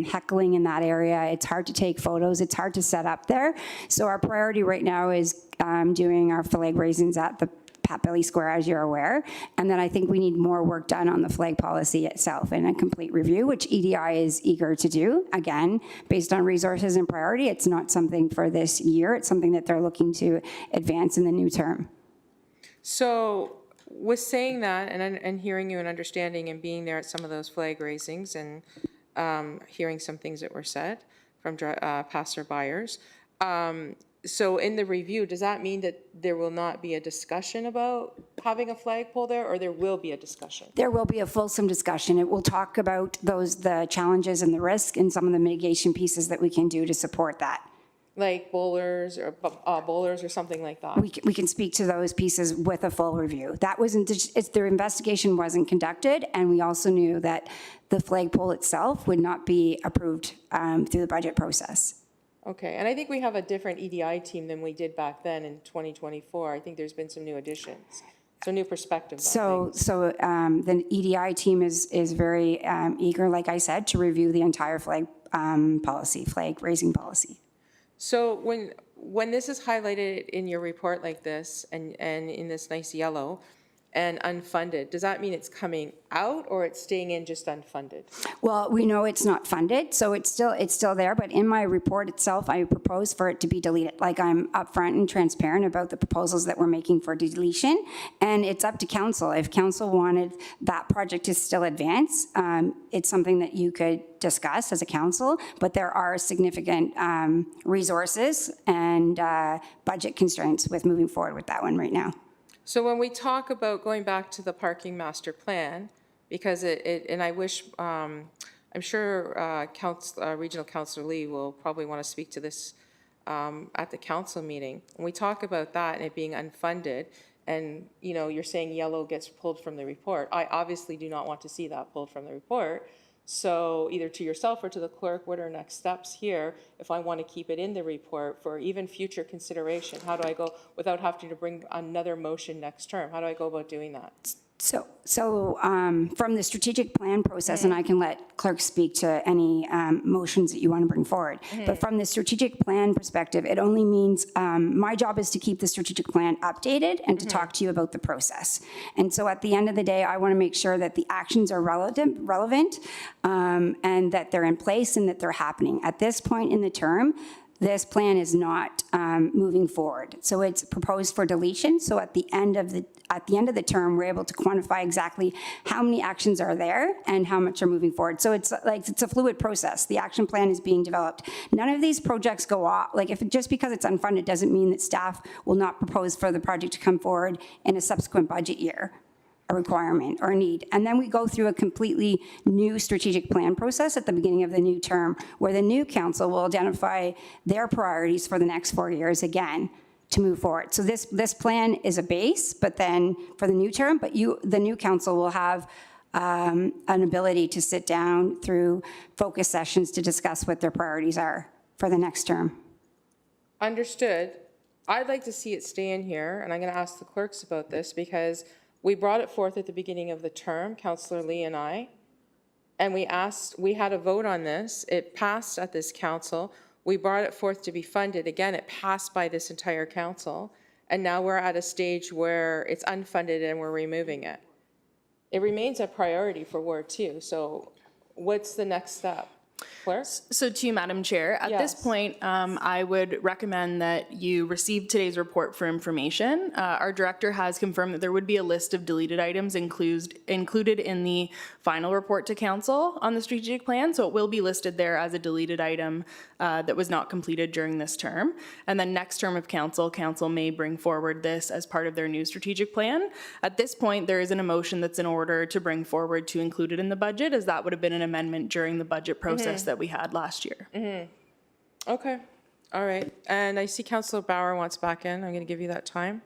heckling in that area. It's hard to take photos. It's hard to set up there. So our priority right now is doing our flag raisings at the Pat Billy Square, as you're aware. And then I think we need more work done on the flag policy itself and a complete review, which EDI is eager to do. Again, based on resources and priority, it's not something for this year. It's something that they're looking to advance in the new term. So with saying that and hearing you and understanding and being there at some of those flag raisings and hearing some things that were said from passerbyers, so in the review, does that mean that there will not be a discussion about having a flagpole there, or there will be a discussion? There will be a fulsome discussion. It will talk about the challenges and the risk and some of the mitigation pieces that we can do to support that. Like bowlers or something like that? We can speak to those pieces with a full review. That wasn't, their investigation wasn't conducted, and we also knew that the flagpole itself would not be approved through the budget process. Okay, and I think we have a different EDI team than we did back then in 2024. I think there's been some new additions, so new perspectives. So the EDI team is very eager, like I said, to review the entire flag raising policy. So when this is highlighted in your report like this and in this nice yellow, and unfunded. Does that mean it's coming out or it's staying in just unfunded? Well, we know it's not funded, so it's still there, but in my report itself, I propose for it to be deleted. Like, I'm upfront and transparent about the proposals that we're making for deletion, and it's up to council. If council wanted that project to still advance, it's something that you could discuss as a council, but there are significant resources and budget constraints with moving forward with that one right now. So when we talk about going back to the parking master plan, because and I wish, I'm sure Regional Councillor Lee will probably want to speak to this at the council meeting. When we talk about that and it being unfunded, and, you know, you're saying yellow gets pulled from the report, I obviously do not want to see that pulled from the report. So either to yourself or to the clerk, what are next steps here if I want to keep it in the report for even future consideration? How do I go without having to bring another motion next term? How do I go about doing that? So from the strategic plan process, and I can let clerks speak to any motions that you want to bring forward, but from the strategic plan perspective, it only means my job is to keep the strategic plan updated and to talk to you about the process. And so at the end of the day, I want to make sure that the actions are relevant and that they're in place and that they're happening. At this point in the term, this plan is not moving forward. So it's proposed for deletion. So at the end of the term, we're able to quantify exactly how many actions are there and how much are moving forward. So it's a fluid process. The action plan is being developed. None of these projects go off. Like, just because it's unfunded doesn't mean that staff will not propose for the project to come forward in a subsequent budget year. A requirement or a need. And then we go through a completely new strategic plan process at the beginning of the new term, where the new council will identify their priorities for the next 4 years again to move forward. So this plan is a base, but then for the new term, but the new council will have an ability to sit down through focus sessions to discuss what their priorities are for the next term. Understood. I'd like to see it stay in here, and I'm going to ask the clerks about this because we brought it forth at the beginning of the term, Councillor Lee and I, and we had a vote on this. It passed at this council. We brought it forth to be funded. Again, it passed by this entire council, and now we're at a stage where it's unfunded and we're removing it. It remains a priority for Ward 2, so what's the next step? Claire? So to you, Madam Chair, at this Yes. point, I would recommend that you receive today's report for information. Our director has confirmed that there would be a list of deleted items included in the final report to council on the strategic plan, so it will be listed there as a deleted item that was not completed during this term. And then next term of council may bring forward this as part of their new strategic plan. At this point, there isn't a motion that's in order to bring forward to include it in the budget, as that would have been an amendment during the budget process that we had last year. Okay, all right. And I see Councillor Bauer wants back in. I'm going to give you that time.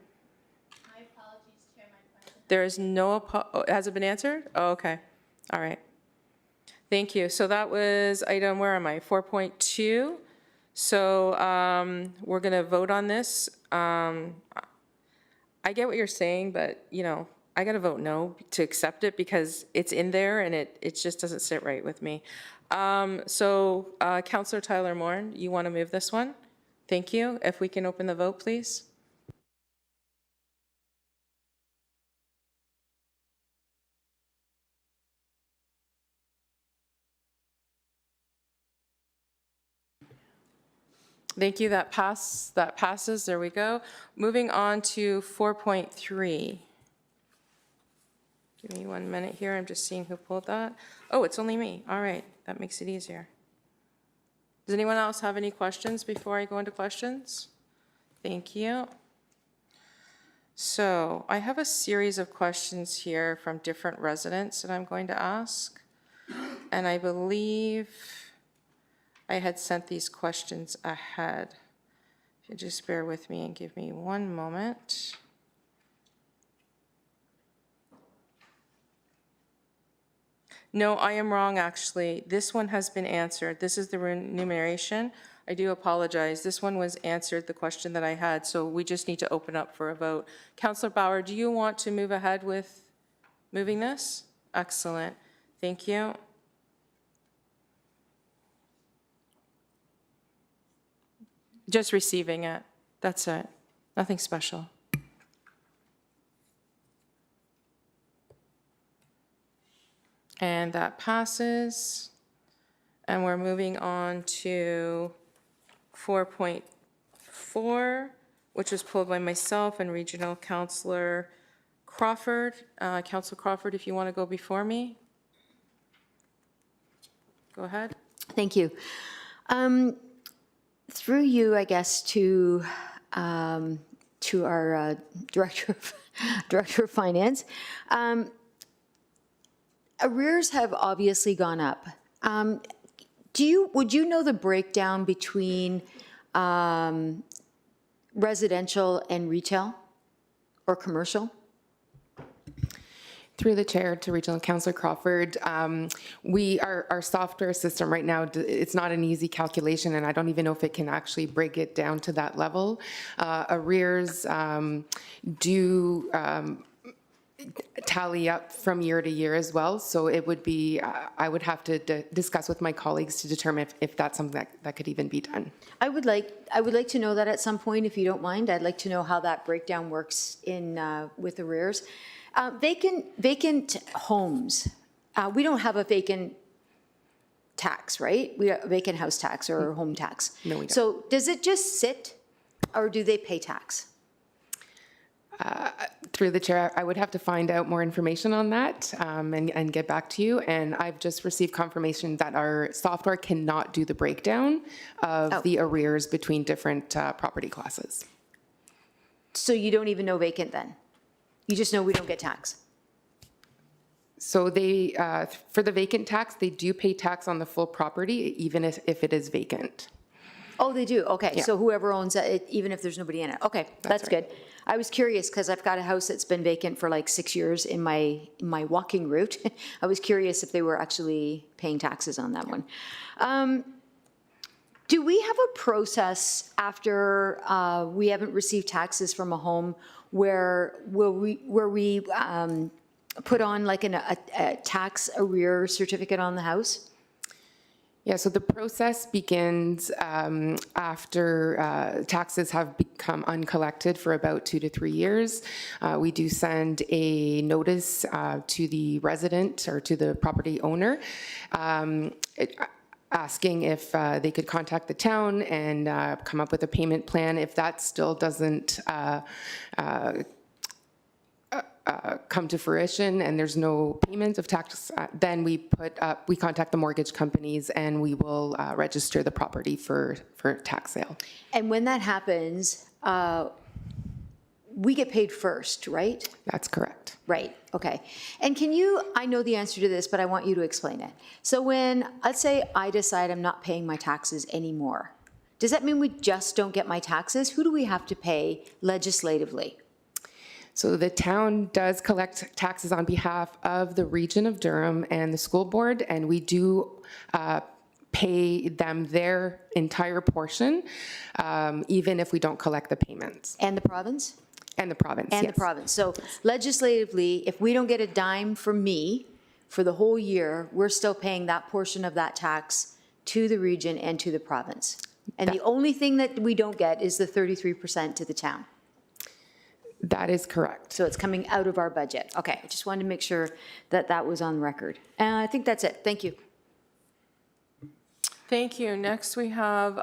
My apologies, Chair, my question. There is no, has it been answered? Oh, okay, all right. Thank you. So that was item, where am I? 4.2. So we're going to vote on this. I get what you're saying, but, you know, I got to vote no to accept it because it's in there and it just doesn't sit right with me. So Councillor Tyler Morin, you want to move this one? Thank you. If we can open the vote, please. Thank you. That passes. There we go. Moving on to 4.3. Give me 1 minute here. I'm just seeing who pulled that. Oh, it's only me. All right. That makes it easier. Does anyone else have any questions before I go into questions? Thank you. So I have a series of questions here from different residents that I'm going to ask. And I believe I had sent these questions ahead. If you just bear with me and give me 1 moment. No, I am wrong, actually. This one has been answered. This is the remuneration. I do apologize. This one was answered, the question that I had, so we just need to open up for a vote. Councillor Bauer, do you want to move ahead with moving this? Excellent. Thank you. Just receiving it. That's it. Nothing special. And that passes. And we're moving on to 4.4, which was pulled by myself and Regional Councillor Crawford. Councillor Crawford, if you want to go before me. Go ahead. Thank you. Through you, I guess, to our Director of Finance, arrears have obviously gone up. Would you know the breakdown between residential and retail or commercial? Through the chair to Regional Councillor Crawford, our software system right now, it's not an easy calculation, and I don't even know if it can actually break it down to that level. Arrears do tally up from year to year as well, so it would be, I would have to discuss with my colleagues to determine if that's something that could even be done. I would like to know that at some point, if you don't mind. I'd like to know how that breakdown works with arrears. Vacant homes. We don't have a vacant tax, right? We have a vacant house tax or home tax. No, we don't. So does it just sit, or do they pay tax? Through the chair, I would have to find out more information on that and get back to you. And I've just received confirmation that our software cannot do the breakdown of the arrears between different property classes. So you don't even know vacant then? You just know we don't get tax? So they, for the vacant tax, they do pay tax on the full property, even if it is vacant. Oh, they do? Okay, Yeah. so whoever owns it, even if there's nobody in it. Okay, that's good. I was curious because I've got a house that's been vacant for like 6 years in my walking route. I was curious if they were actually paying taxes on that one. Do we have a process after we haven't received taxes from a home where we put on like a tax arrear certificate on the house? Yeah, so the process begins after taxes have become uncollected for about 2 to 3 years. We do send a notice to the resident or to the property owner asking if they could contact the town and come up with a payment plan. If that still doesn't come to fruition and there's no payment of tax, then we contact the mortgage companies and we will register the property for tax sale. And when that happens, we get paid first, right? That's correct. Right, okay. And I know the answer to this, but I want you to explain it. So when, let's say I decide I'm not paying my taxes anymore, does that mean we just don't get my taxes? Who do we have to pay legislatively? So the town does collect taxes on behalf of the Region of Durham and the school board, and we do pay them their entire portion, even if we don't collect the payments. And the province? And the province, And yes. the province. So legislatively, if we don't get a dime from me for the whole year, we're still paying that portion of that tax to the region and to the province. And the only thing that we don't get is the 33% to the town. That is correct. So it's coming out of our budget. Okay, I just wanted to make sure that that was on record. And I think that's it. Thank you. Thank you. Next, we have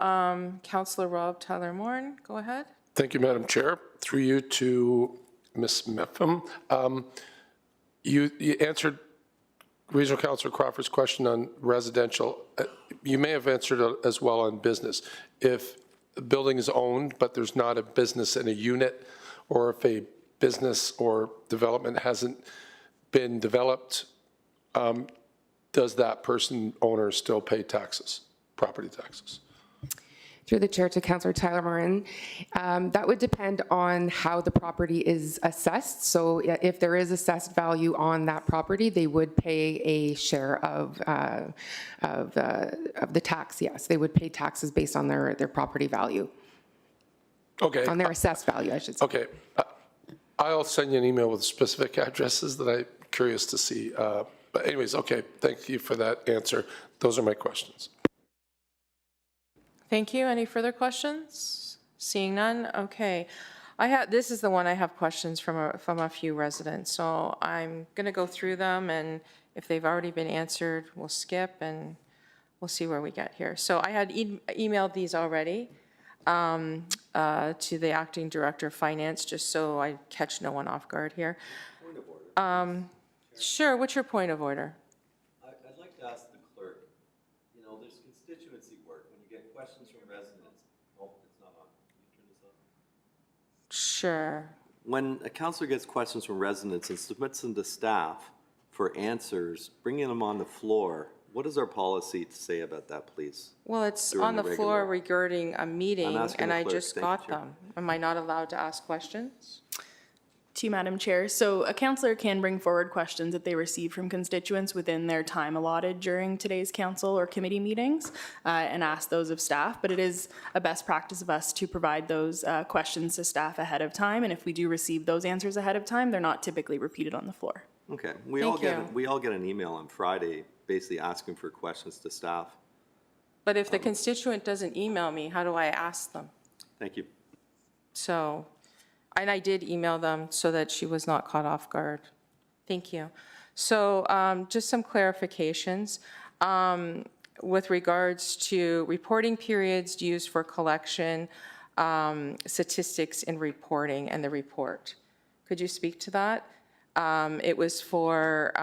Councillor Rob Tyler-Moore. Go ahead. Thank you, Madam Chair. Through you to Ms. Meffam. You answered Regional Councillor Crawford's question on residential. You may have answered it as well on business. If the building is owned, but there's not a business in a unit, or if a business or development hasn't been developed, does that owner still pay taxes, property taxes? Through the chair to Councillor Tyler-Morin, that would depend on how the property is assessed. So if there is assessed value on that property, they would pay a share of the tax, yes. They would pay taxes based on their property value. Okay. On their assessed value, I should say. Okay. I'll send you an email with specific addresses that I'm curious to see. But anyways, okay, thank you for that answer. Those are my questions. Thank you. Any further questions? Seeing none, okay. This is the one I have questions from a few residents, so I'm going to go through them, and If they've already been answered, we'll skip and we'll see where we get here. So I had emailed these already to the acting director of finance, just so I catch no one off guard here. Point of order. Sure, what's your point of order? I'd like to ask the clerk, you know, there's constituency work, when you get questions from residents. Oh, it's not on. Can you turn this on? Sure. When a counselor gets questions from residents and submits them to staff for answers, bringing them on the floor, what is our policy to say about that, please? Well, it's During on the the floor regular- regarding a meeting, asking and the I clerk. just Thank you, got Chair. them. Am I not allowed to ask questions? To you, Madam Chair. So a counselor can bring forward questions that they receive from constituents within their time allotted during today's council or committee meetings and ask those of staff. But it is a best practice of us to provide those questions to staff ahead of time. And if we do receive those answers ahead of time, they're not typically repeated on the floor. Okay, Thank you. we all get an email on Friday, basically asking for questions to staff. But if the constituent doesn't email me, how do I ask them? Thank you. So, and I did email them so that she was not caught off guard. Thank you. So just some clarifications. With regards to reporting periods used for collection, statistics in reporting and the report. Could you speak to that? It was for,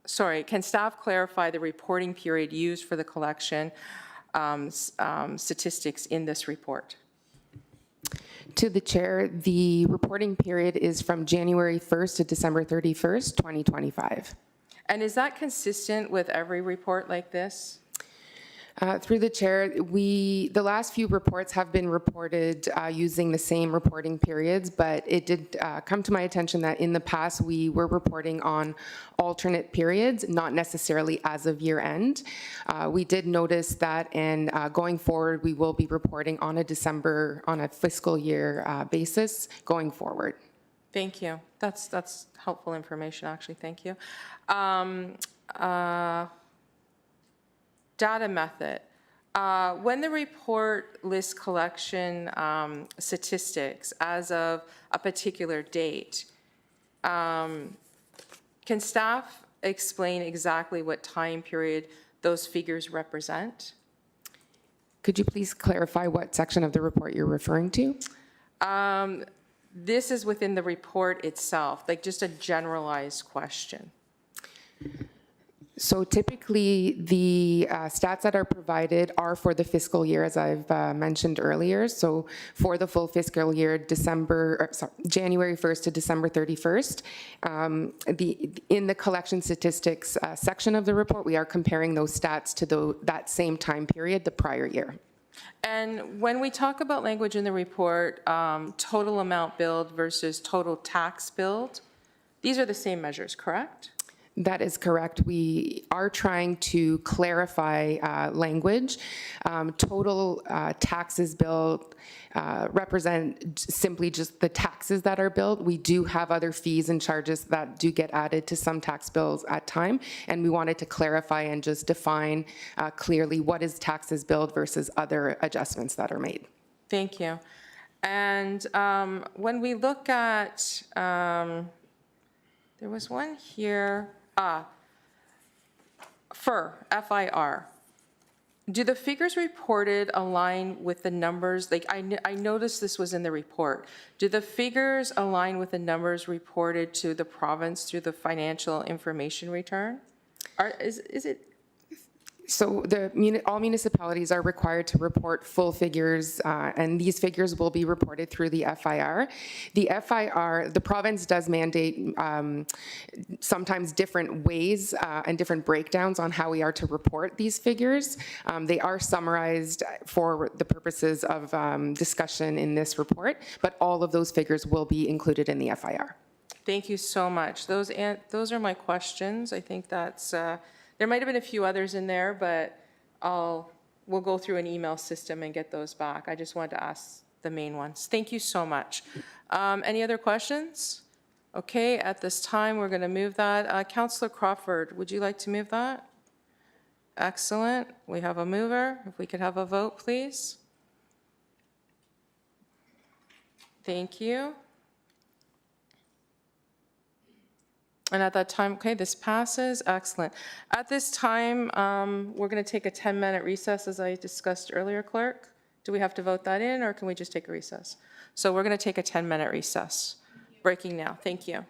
sorry, can staff clarify the reporting period used for the collection statistics in this report? To the chair, the reporting period is from January 1st to December 31st, 2025. And is that consistent with every report like this? Through the chair, the last few reports have been reported using the same reporting periods, but it did come to my attention that in the past we were reporting on alternate periods, not necessarily as of year end. We did notice that, and going forward, we will be reporting on a fiscal year basis going forward. Thank you. That's helpful information, actually. Thank you. Data method. When the report lists collection statistics as of a particular date, can staff explain exactly what time period those figures represent? Could you please clarify what section of the report you're referring to? This is within the report itself, like just a generalized question. So typically, the stats that are provided are for the fiscal year, as I've mentioned earlier. So for the full fiscal year, January 1st to December 31st, in the collection statistics section of the report, we are comparing those stats to that same time period the prior year. And when we talk about language in the report, total amount billed versus total tax billed, these are the same measures, correct? That is correct. We are trying to clarify language. Total taxes billed represent simply just the taxes that are billed. We do have other fees and charges that do get added to some tax bills at time, and we wanted to clarify and just define clearly what is taxes billed versus other adjustments that are made. Thank you. And when we look at, there was one here, FIR. Do the figures reported align with the numbers? Like I noticed this was in the report. Do the figures align with the numbers reported to the province through the financial information return? Is it? So all municipalities are required to report full figures, and these figures will be reported through the FIR. The FIR, the province does mandate sometimes different ways and different breakdowns on how we are to report these figures. They are summarized for the purposes of discussion in this report, but all of those figures will be included in the FIR. Thank you so much. Those are my questions. I think that's. There might have been a few others in there, but we'll go through an email system and get those back. I just wanted to ask the main ones. Thank you so much. Any other questions? Okay, at this time, we're going to move that. Councillor Crawford, would you like to move that? Excellent. We have a mover. If we could have a vote, please. Thank you. And at that time, okay, this passes, excellent. At this time, we're going to take a 10-minute recess, as I discussed earlier, Clerk. Do we have to vote that in, or can we just take a recess? So we're going to take a 10-minute recess. Breaking now, thank you.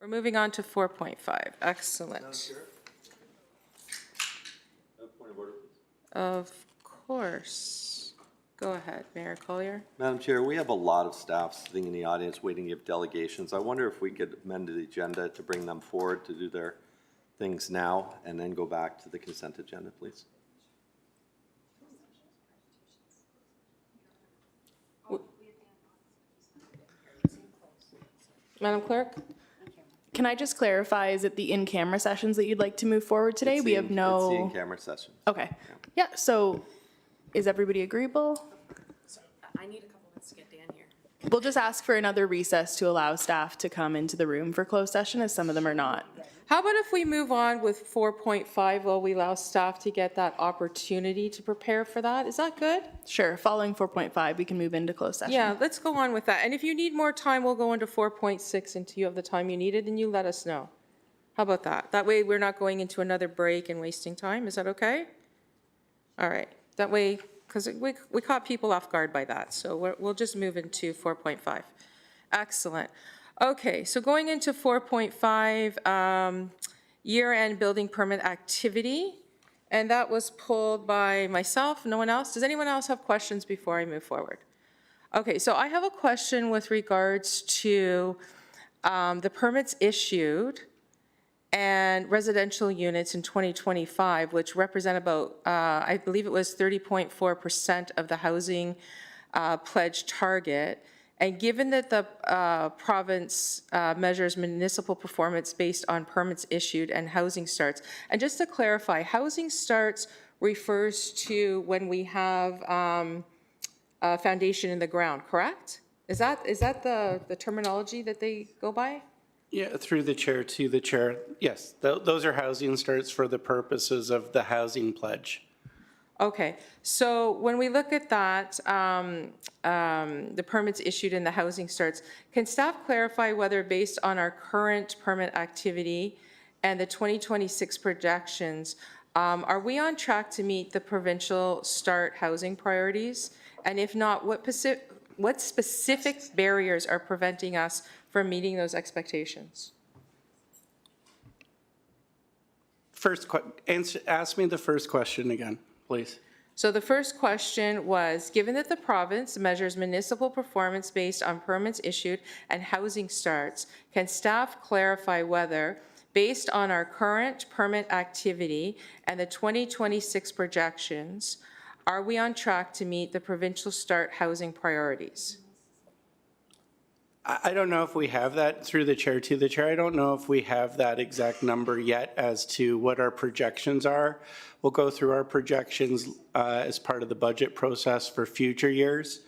We're moving on to 4.5. Excellent. Point of order, please. Of course. Go ahead, Mayor Collier. Madam Chair, we have a lot of staff sitting in the audience waiting to give delegations. I wonder if we could amend the agenda to bring them forward to do their things now and then go back to the consent agenda, please. Madam Clerk? Can I just clarify, is it the in-camera sessions that you'd like to move forward today? It's We the have It's the no, in-camera session. okay. Yeah, so is everybody agreeable? I need a couple minutes to get Dan here. We'll just ask for another recess to allow staff to come into the room for closed session, as some of them are not. How about if we move on with 4.5 while we allow staff to get that opportunity to prepare for that? Is that good? Sure, following 4.5, we can move into closed session. Yeah, let's go on with that. And if you need more time, we'll go into 4.6 until you have the time you needed, and you let us know. How about that? That way, we're not going into another break and wasting time. Is that okay? All right. That way, because we caught people off guard by that, so we'll just move into 4.5. Excellent. Okay, so going into 4.5, year-end building permit activity, and that was pulled by myself. No one else? Does anyone else have questions before I move forward? Okay, so I have a question with regards to the permits issued and residential units in 2025, which represent about, I believe it was 30.4% of the housing pledge target. And given that the province measures municipal performance based on permits issued and housing starts, and just to clarify, housing starts refers to when we have a foundation in the ground, correct? Is that the terminology that they go by? Yeah, through the chair to the chair. Yes, those are housing starts for the purposes of the housing pledge. Okay, so when we look at that, the permits issued in the housing starts, can staff clarify whether based on our current permit activity and the 2026 projections, are we on track to meet the provincial start housing priorities? And if not, what specific barriers are preventing us from meeting those expectations? Ask me the first question again, please. So the first question was, given that the province measures municipal performance based on permits issued and housing starts, can staff clarify whether, based on our current permit activity and the 2026 projections, are we on track to meet the provincial start housing priorities? I don't know if we have that through the chair to the chair. I don't know if we have that exact number yet as to what our projections are. We'll go through our projections as part of the budget process for future years.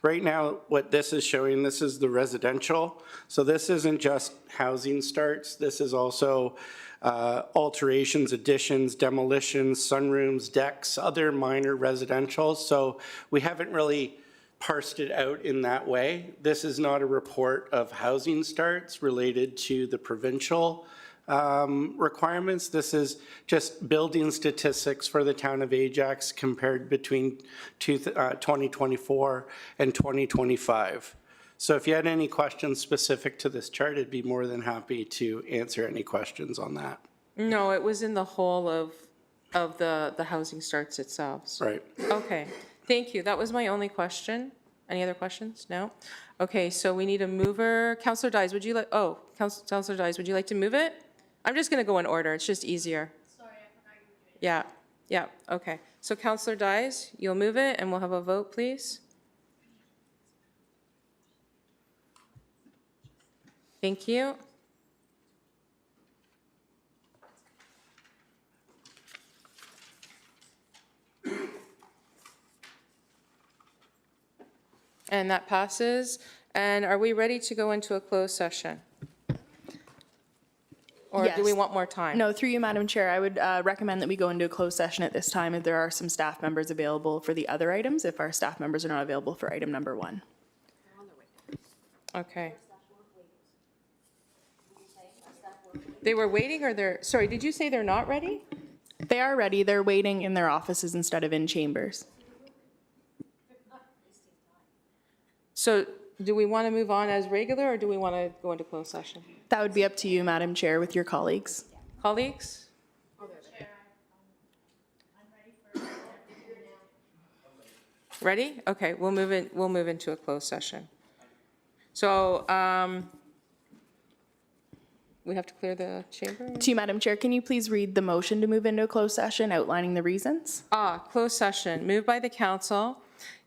Right now, what this is showing, this is the residential. So this isn't just housing starts. This is also alterations, additions, demolitions, sunrooms, decks, other minor residentials. So we haven't really parsed it out in that way. This is not a report of housing starts related to the provincial requirements. This is just building statistics for the town of Ajax compared between 2024 and 2025. So if you had any questions specific to this chart, I'd be more than happy to answer any questions on that. No, it was in the whole of the housing starts itself. So- Right. Okay, thank you. That was my only question. Any other questions? No? Okay, so we need a mover. Councillor Dies, would you like, Councillor Dies, would you like to move it? I'm just going to go in order. It's just easier. Sorry, I forgot you were doing it. Yeah, okay. So Councillor Dies, you'll move it and we'll have a vote, please. Thank you. And that passes. And are we ready to go into a closed session? Or do we Yes. want more time? No, through you, Madam Chair, I would recommend that we go into a closed session at this time if there are some staff members available for the other items, if our staff members are not available for item number 1. Okay. They were waiting or they're, sorry, did you say they're not ready? They are ready. They're waiting in their offices instead of in chambers. So do we want to move on as regular, or do we want to go into closed session? That would be up to you, Madam Chair, with your colleagues. Colleagues? Ready? Okay, we'll move into a closed session. So, we have to clear the chamber? To you, Madam Chair, can you please read the motion to move into a closed session outlining the reasons? Closed session, moved by the council,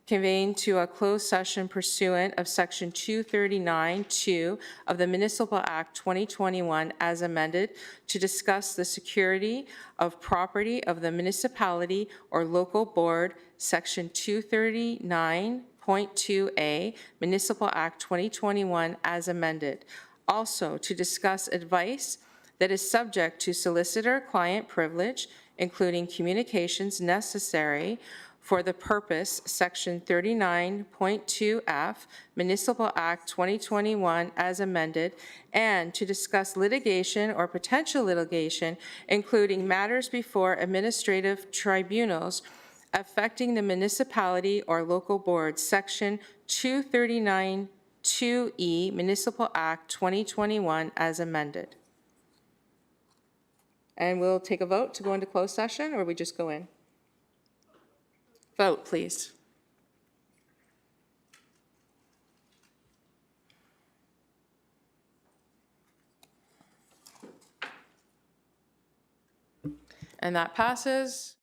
conveying to a closed session pursuant of Section 239-2 of the Municipal Act 2021 as amended to discuss the security of property of the municipality or local board, Section 239.2A, Municipal Act 2021 as amended. Also, to discuss advice that is subject to solicitor-client privilege, including communications necessary for the purpose, Section 39.2F, Municipal Act 2021 as amended, and to discuss litigation or potential litigation, including matters before administrative tribunals affecting the municipality or local board, Section 239.2E, Municipal Act 2021 as amended. And we'll take a vote to go into closed session, or we just go in? Vote, please. And that passes.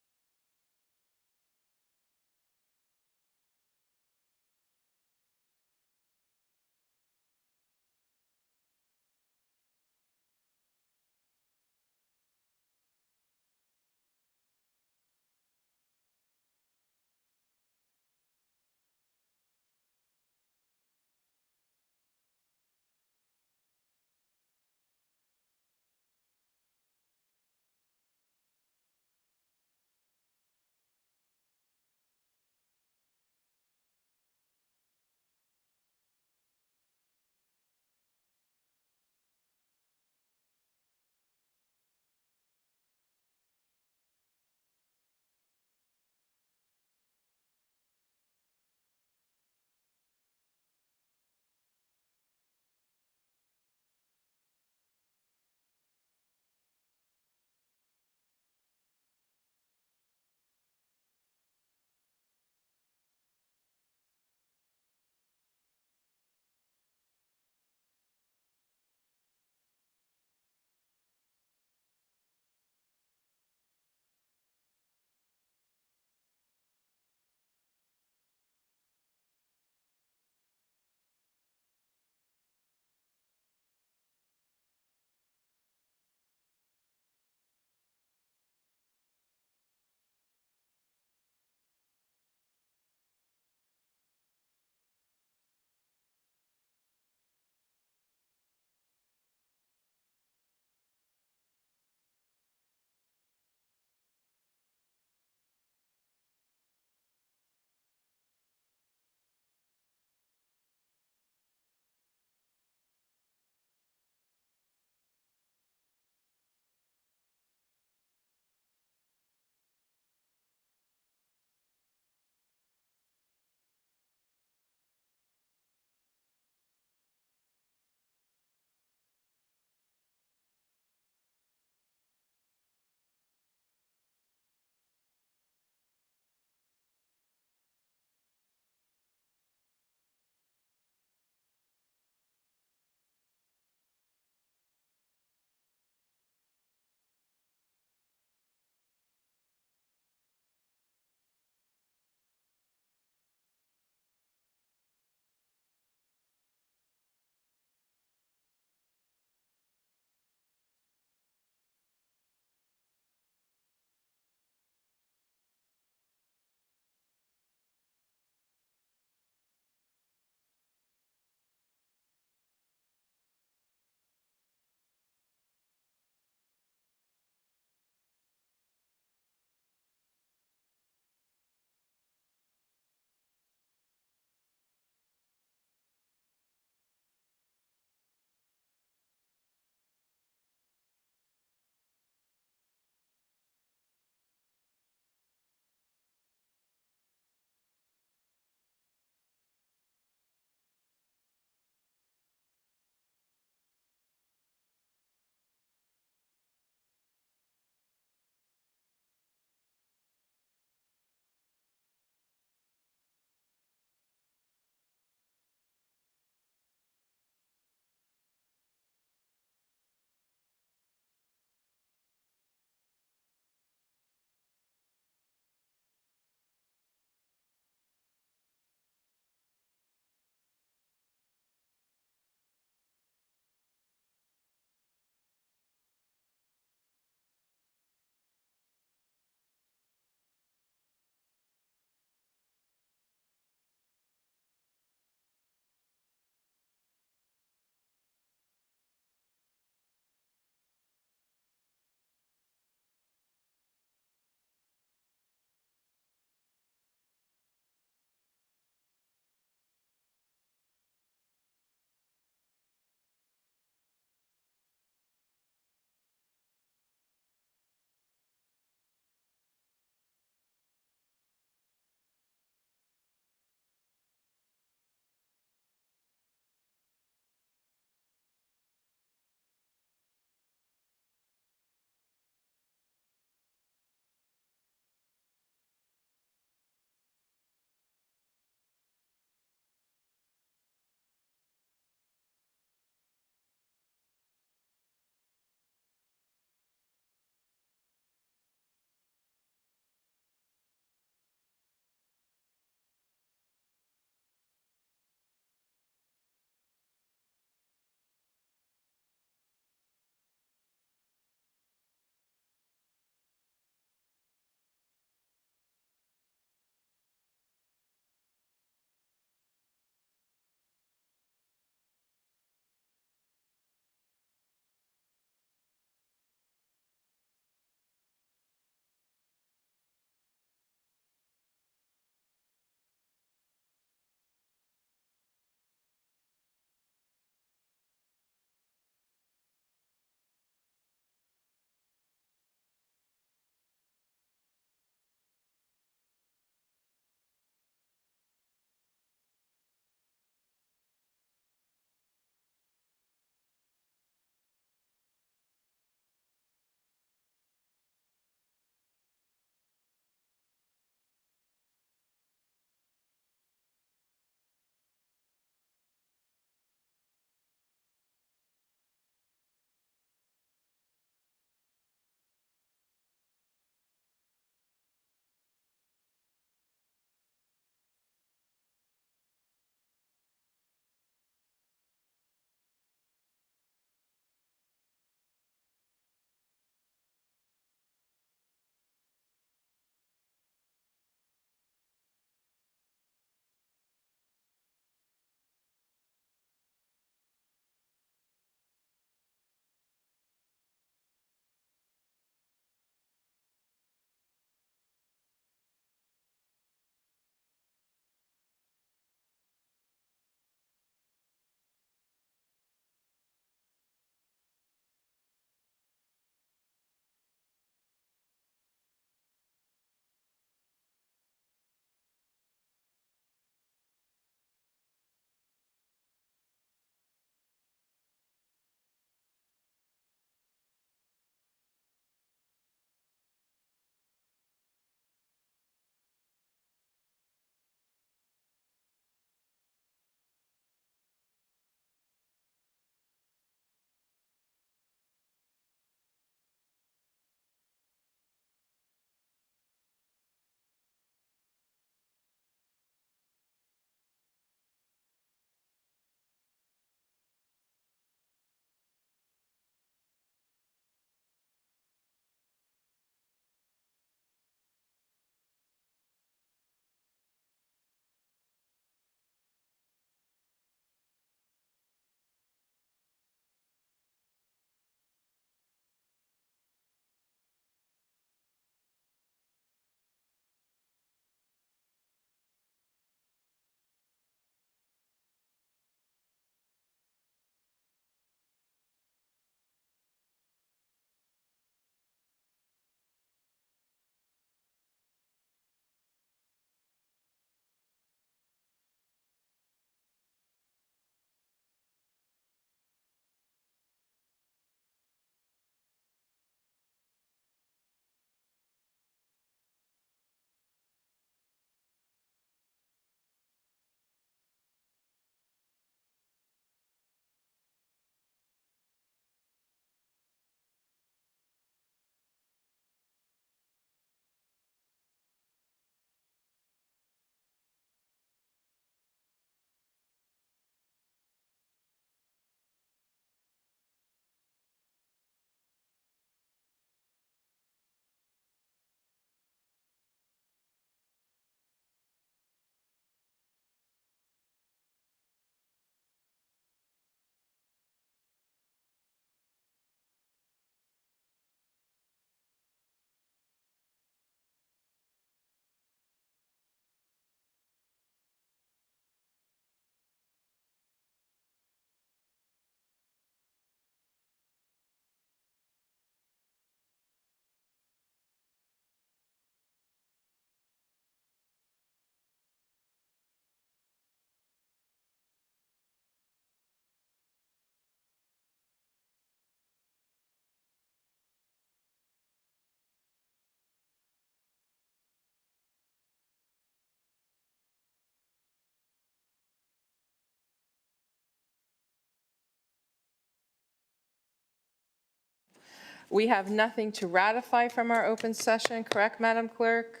We have nothing to ratify from our open session, correct, Madam Clerk?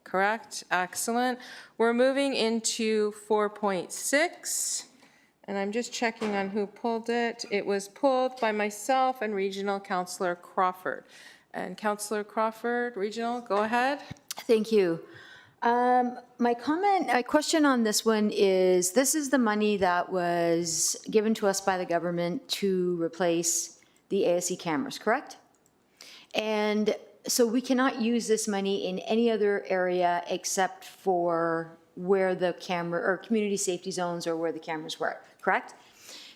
Correct, excellent. We're moving into 4.6, and I'm just checking on who pulled it. It was pulled by myself and Regional Councillor Crawford. And Councillor Crawford, Regional, go ahead. Thank you. My question on this one is, this is the money that was given to us by the government to replace the ASE cameras, correct? And so we cannot use this money in any other area except for where the camera, or community safety zones, or where the cameras were, correct?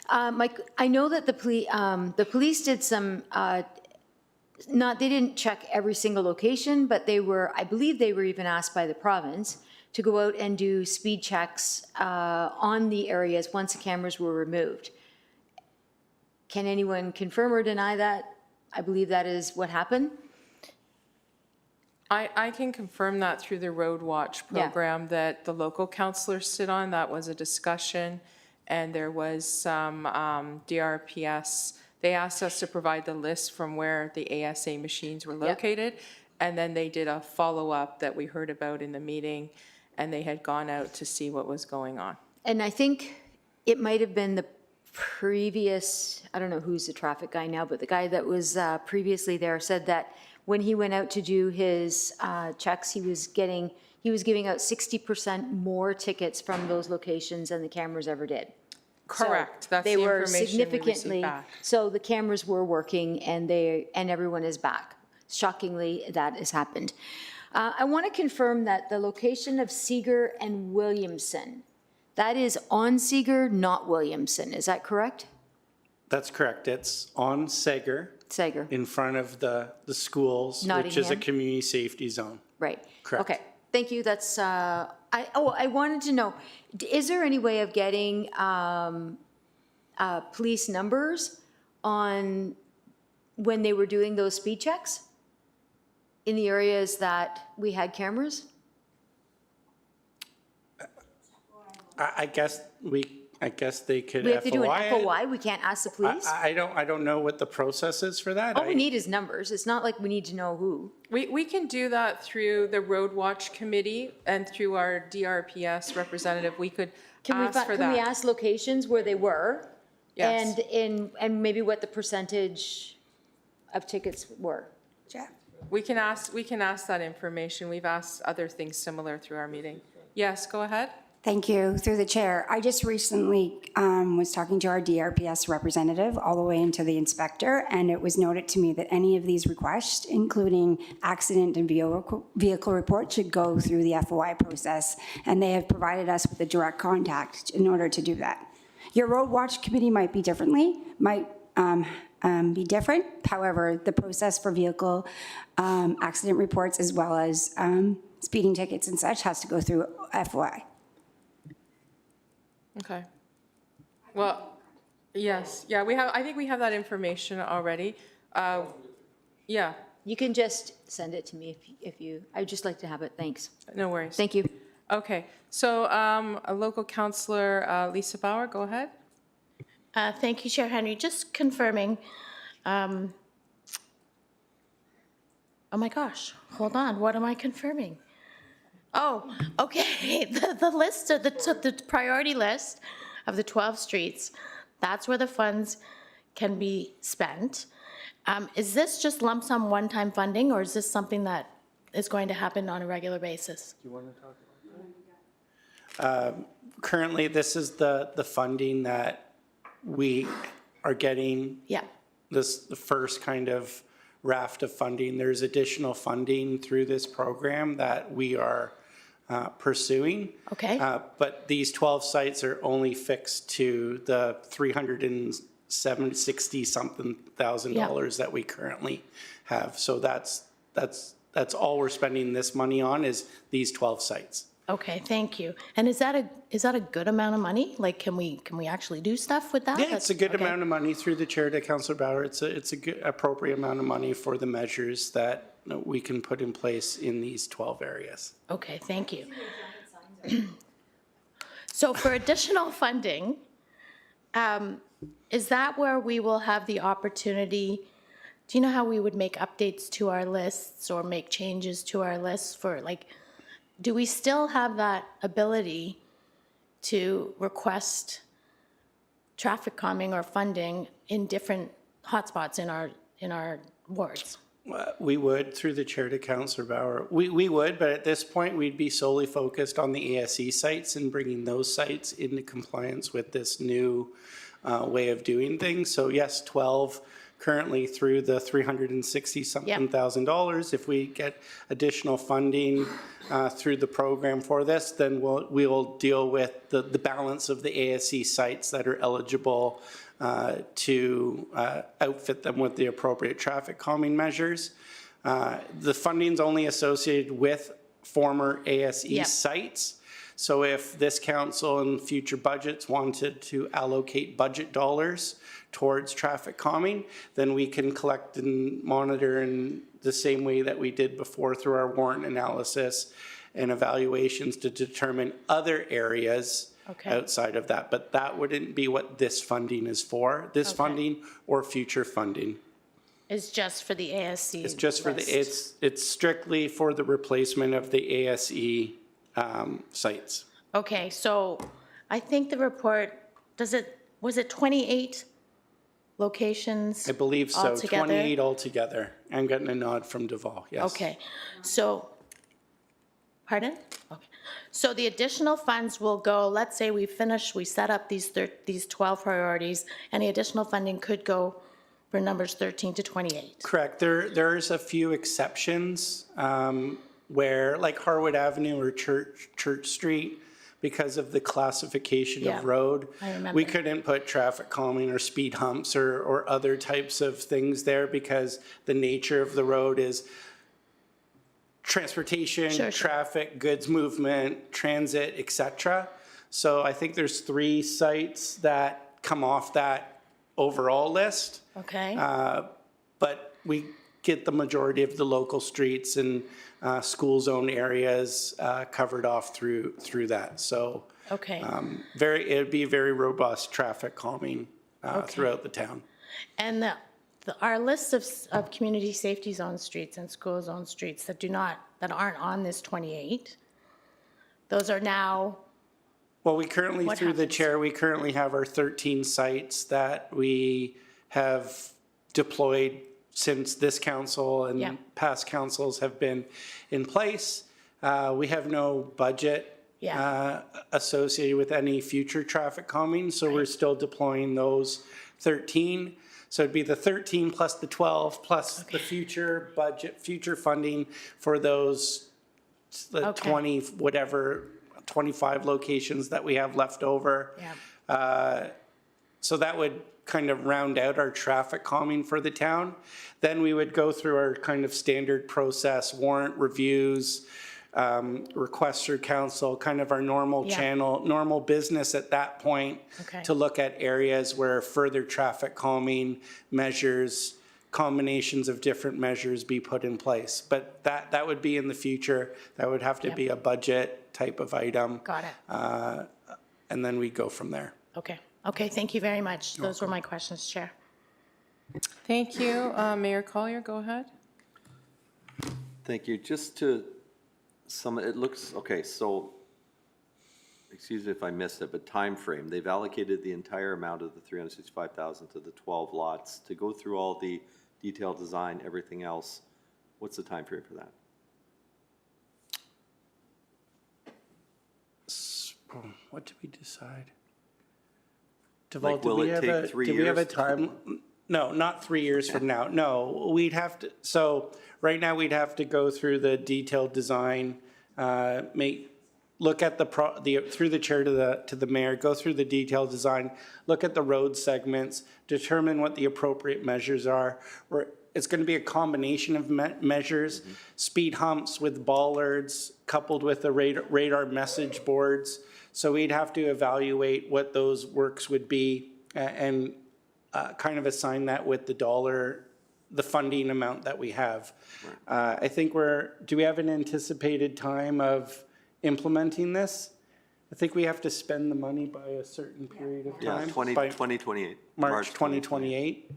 I know that the police did some, they didn't check every single location, but I believe they were even asked by the province to go out and do speed checks on the areas once the cameras were removed. Can anyone confirm or deny that? I believe that is what happened. I can confirm that through the Road Watch program that the local councillors sit on. That was a discussion, and there was some DRPS. They asked us to provide the list from where the ASA machines were located, and then they did a follow-up that we heard about in the meeting, and they had gone out to see what was going on. And I think it might have been the previous, I don't know who's the traffic guy now, but the guy that was previously there said that when he went out to do his checks, he was giving out 60% more tickets from those locations than the cameras ever did. Correct. So That's they the were information we received significantly, back. so the cameras were working, and everyone is back. Shockingly, that has happened. I want to confirm that the location of Seeger and Williamson, that is on Seeger, not Williamson. Is that correct? That's correct. It's on Sager, Seeger, in front of the schools, which is a Nottingham. community safety zone. right. Correct. Okay, thank you. That's, I wanted to know, is there any way of getting police numbers on when they were doing those speed checks in the areas that we had cameras? I guess they could FOI We have to do an it. FOI? We can't ask the police? I don't know what the process is for that. All we need is numbers. It's not like we need to know who. We can do that through the Road Watch Committee and through our DRPS representative. We could ask for Can we that. ask locations where they were? Yes. And maybe what the percentage of tickets were? We can ask that information. We've asked other things similar through our meeting. Yes, go ahead. Thank you. Through the chair, I just recently was talking to our DRPS representative all the way into the inspector, and it was noted to me that any of these requests, including accident and vehicle report, should go through the FOI process, and they have provided us with a direct contact in order to do that. Your Road Watch Committee might be be different. However, the process for vehicle accident reports as well as speeding tickets and such has to go through FOI. Okay. Well, yes, yeah, I think we have that information already. Yeah, You can just send it to me if you, I'd just like to have it. Thanks. no worries. Thank you. Okay, so a local councillor, Lisa Bauer, go ahead. Thank you, Chair Henry. Just confirming, oh my gosh, hold on, what am I confirming? Oh, okay, the list, of the priority list of the 12 streets, that's where the funds can be spent. Is this just lump sum one-time funding, or is this something that is going to happen on a regular basis? Do you want to talk about that? Currently, this is the funding that we are getting. Yeah. The first kind of raft of funding. There's additional funding through this program that we are pursuing. Okay. But these 12 sites are only fixed to the $360-something thousand that we currently have. So that's all we're spending this money on is these 12 sites. Okay, thank you. And is that a good amount of money? Like, can we actually do stuff with that? Yeah, it's a good Okay. amount of money through the chair to Councillor Bauer. It's a good appropriate amount of money for the measures that we can put in place in these 12 areas. Okay, thank you. So for additional funding, is that where we will have the opportunity do you know how we would make updates to our lists or make changes to our lists for, like, do we still have that ability to request traffic calming or funding in different hotspots in our wards? We would, through the chair to Councillor Bauer. We would, but at this point, we'd be solely focused on the ASE sites and bringing those sites into compliance with this new way of doing things. So yes, 12 currently through the $360-something thousand. If we get additional funding through the program for this, then we'll deal with the balance of the ASE sites that are eligible to outfit them with the appropriate traffic calming measures. The funding's only associated with former ASE sites. So if this council in future budgets wanted to allocate budget dollars towards traffic calming, then we can collect and monitor in the same way that we did before through our warrant analysis and evaluations to determine other areas outside of that. But that wouldn't be what this funding is for. This funding or future funding. It's just for the ASC. It's just for it's strictly for the replacement of the ASE sites. Okay, so I think the report, was it 28 locations? I believe so, altogether? 28 altogether. I'm getting a nod from Deval, yes. Okay, so, pardon? Okay. So the additional funds will go, let's say we set up these 12 priorities, and the additional funding could go for numbers 13 to 28. Correct. There's a few exceptions where, like Harwood Avenue or Church Street, because of the classification of road, I remember. we couldn't put traffic calming or speed humps or other types of things there because the nature of the road is transportation, traffic, goods movement, transit, etc. So I think there's 3 sites that come off that overall list. Okay. But we get the majority of the local streets and school zone areas covered off through that. So Okay. it'd be very robust traffic calming throughout the town. And our list of community safety zone streets and school zone streets that aren't on this 28, those are now. Well, we currently, through the chair, we currently have our 13 sites that we have deployed since this council and past councils have been in place. We have no budget associated with any future traffic calming, so we're still deploying those 13. So it'd be the 13 plus the 12 plus the future budget, future funding for those 20, whatever, 25 locations that we have left over. So that would kind of round out our traffic calming for the town. Then we would go through our kind of standard process, warrant reviews, requests through council, kind of our normal channel, normal business at that point to look at areas where further traffic calming measures, combinations of different measures be put in place. But that would be in the future. That would have to be a budget type of item. Got it. And then we go from there. Okay. Okay, thank you very much. Those were my questions, Chair. Thank you. Mayor Collier, go ahead. Thank you. Just to it looks, okay, so, excuse me if I missed it, but time frame. They've allocated the entire amount of the $365,000 to the 12 lots. To go through all the detailed design, everything else, what's the time frame for that? What did we decide? Like, will it take 3 years? Do we have a time? No, not 3 years from now. No, we'd have to, so right now we'd have to go through the detailed design, look at through the chair to the mayor, go through the detailed design, look at the road segments, determine what the appropriate measures are. It's going to be a combination of measures, speed humps with bollards coupled with the radar message boards. So we'd have to evaluate what those works would be and kind of assign that with the funding amount that we have. I think do we have an anticipated time of implementing this? I think we have to spend the money by a certain period of time. Yeah, 2028. March 2028.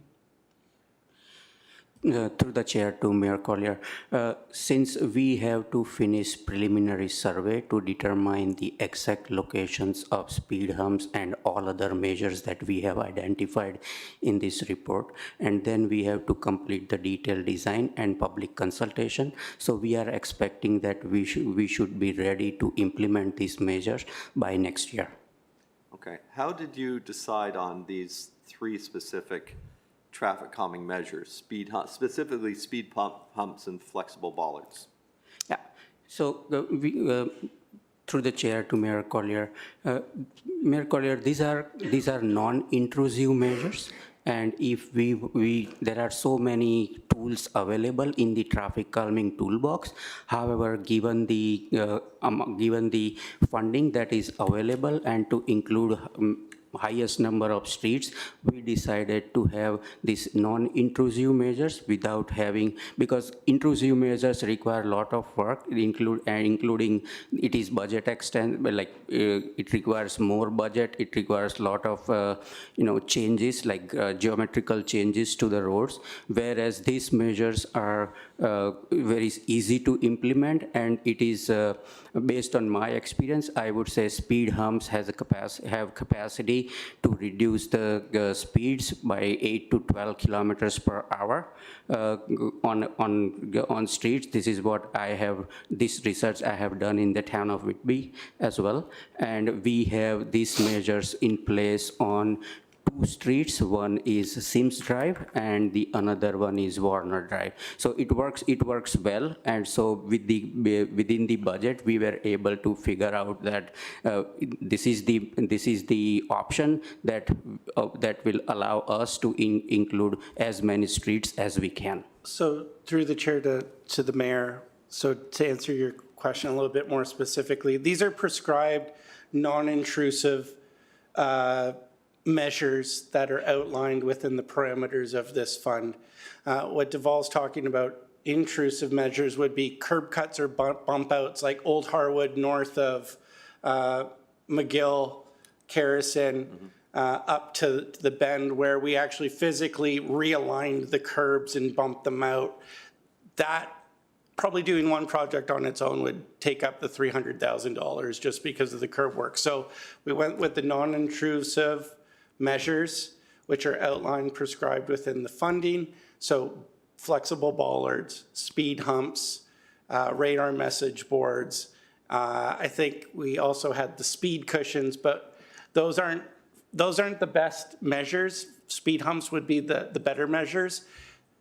Through the chair to Mayor Collier, since we have to finish preliminary survey to determine the exact locations of speed humps and all other measures that we have identified in this report, and then we have to complete the detailed design and public consultation. So we are expecting that we should be ready to implement these measures by next year. Okay. How did you decide on these 3 specific traffic calming measures, specifically speed humps and flexible bollards? Yeah, so through the chair to Mayor Collier, Mayor Collier, these are non-intrusive measures, and if there are so many tools available in the traffic calming toolbox. However, given the funding that is available and to include highest number of streets, we decided to have these non-intrusive measures without having, because intrusive measures require a lot of work, including it is budget extend, like it requires more budget, it requires a lot of changes, like geometrical changes to the roads, whereas these measures are very easy to implement, and it is based on my experience, I would say speed humps have capacity to reduce the speeds by 8 to 12 kilometers per hour on streets. This is what this research I have done in the town of Whitby as well, and we have these measures in place on 2 streets. One is Sims Drive and the another one is Warner Drive. So it works well, and so within the budget we were able to figure out that this is the option that will allow us to include as many streets as we can. So through the chair to the mayor, so to answer your question a little bit more specifically, these are prescribed non-intrusive measures that are outlined within the parameters of this fund. What Deval's talking about, intrusive measures, would be curb cuts or bump outs like Old Harwood north of McGill, Kerrison, up to the bend, where we actually physically realigned the curbs and bumped them out. That, probably doing one project on its own would take up the $300,000 just because of the curb work. So we went with the non-intrusive measures, which are outlined, prescribed within the funding. So flexible bollards, speed humps, radar message boards. I think we also had the speed cushions, but those aren't the best measures. Speed humps would be the better measures.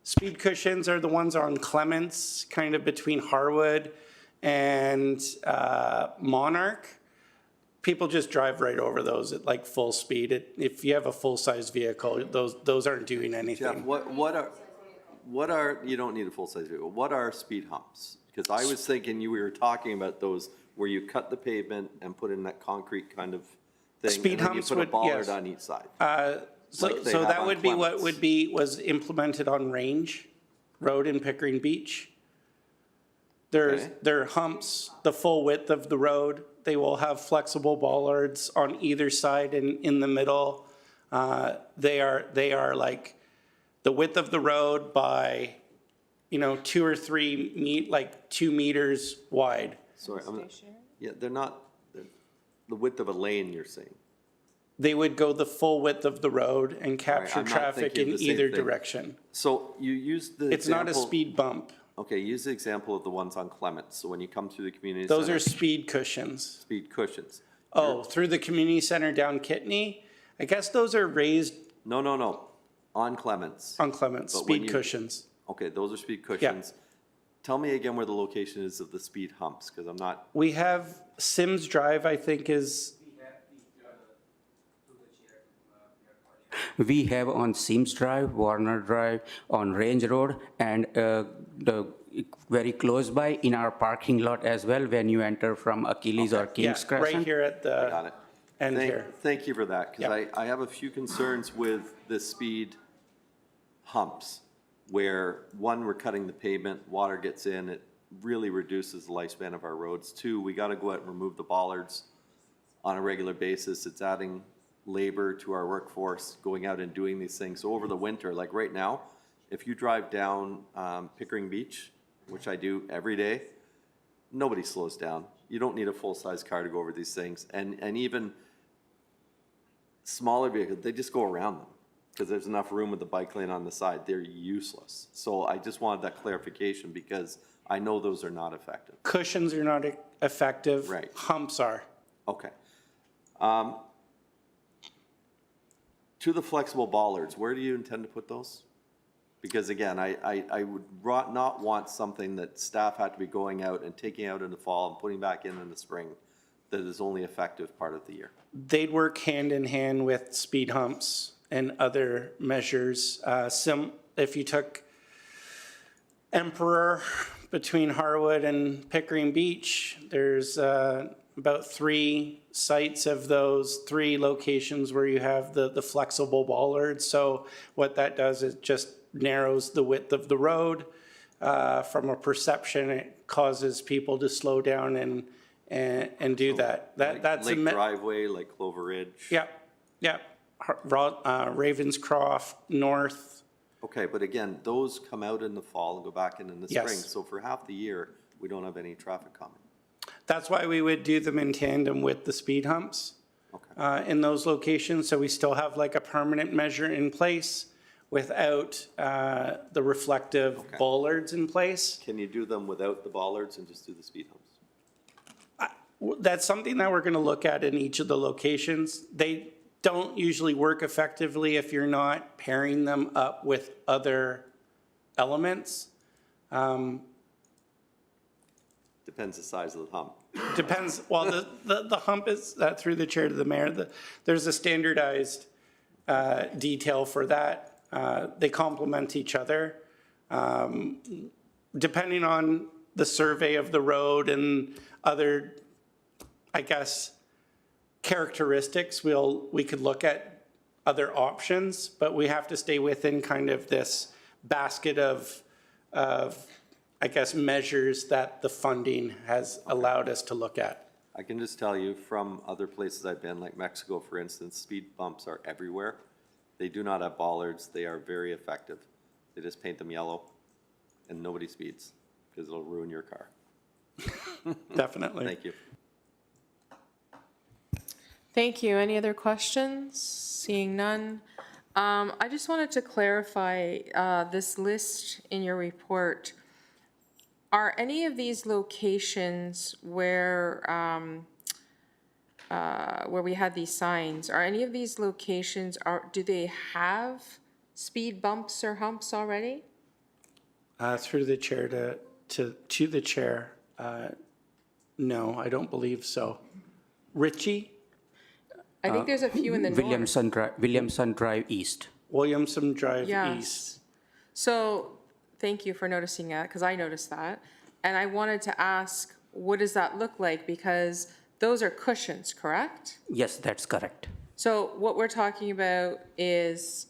Speed cushions are the ones on Clements, kind of between Harwood and Monarch. People just drive right over those at like full speed. If you have a full-size vehicle, those aren't doing anything. Jeff, what are, you don't need a full-size vehicle, what are speed humps? Because I was thinking we were talking about those where you cut the pavement and put in that concrete kind of thing. Speed humps would, and then you put a bollard yes. on each side. So that would be what was implemented on Range Road in Pickering Beach. There are humps the full width of the road. They will have flexible bollards on either side and in the middle. They are like the width of the road by, 2 or 3 like 2 meters wide. Sorry, they're not the width of a lane, you're saying. They would go the full width of the road and capture I'm not traffic thinking in the same either thing. direction. So you use the It's not a example- speed bump. Okay, use the example of the ones on Clements. So when you come through the community Those center, are speed cushions. speed cushions. Oh, through the community center down Kitney? I guess those are raised No. On Clements. on Clements, But when speed you- cushions. Okay, those are speed cushions. Tell me again where the location is of the speed humps, because I'm not, We have Sims Drive, I think is, We have on Sims Drive, Warner Drive, on Range Road, and very close by in our parking lot as well when you enter from Achilles or King's yeah, Crescent. right here at the got it. end here. Thank you for that, because I have a few concerns with the speed humps, where, one, we're cutting the pavement, water gets in, it really reduces the lifespan of our roads. Two, we got to go out and remove the bollards on a regular basis. It's adding labor to our workforce, going out and doing these things. So over the winter, like right now, If you drive down Pickering Beach, which I do every day, nobody slows down. You don't need a full-size car to go over these things. And even smaller vehicles, they just go around them because there's enough room with the bike lane on the side. They're useless. So I just wanted that clarification because I know those are not effective. Cushions are not effective. Right. Humps are. Okay. To the flexible bollards, where do you intend to put those? Because again, I would not want something that staff had to be going out and taking out in the fall and putting back in the spring that is only effective part of the year. They'd work hand in hand with speed humps and other measures. If you took Emperor between Harwood and Pickering Beach, there's about 3 sites of those 3 locations where you have the flexible bollards. So what that does is just narrows the width of the road. From a perception, it causes people to slow down and do that. That's Lake Driveway, like Clover Ridge. Yep. Ravenscroft, North. Okay, but again, those come out in the fall and go back in the Yes. spring. So for half the year, we don't have any traffic coming. That's why we would do them in tandem with the speed humps in those locations. So we still have like a permanent measure in place without the reflective bollards in place. Can you do them without the bollards and just do the speed humps? That's something that we're going to look at in each of the locations. They don't usually work effectively if you're not pairing them up with other elements. Depends the size of the hump. Depends, well, the hump is, through the chair to the mayor, there's a standardized detail for that. They complement each other. Depending on the survey of the road and other, I guess, characteristics, we could look at other options, but we have to stay within kind of this basket of I guess, measures that the funding has allowed us to look at. I can just tell you from other places I've been, like Mexico, for instance, speed bumps are everywhere. They do not have bollards. They are very effective. They just paint them yellow and nobody speeds because it'll ruin your car. Definitely. Thank you. Thank you. Any other questions? Seeing none. I just wanted to clarify this list in your report. Are any of these locations where we had these signs, are any of these locations, do they have speed bumps or humps already? Through the chair to the chair, no, I don't believe so. Richie? I think there's a few in the north. Williamson Drive East. Williamson Drive Yes. East. So, thank you for noticing that, because I noticed that. And I wanted to ask, what does that look like? Because those are cushions, correct? Yes, that's correct. So what we're talking about is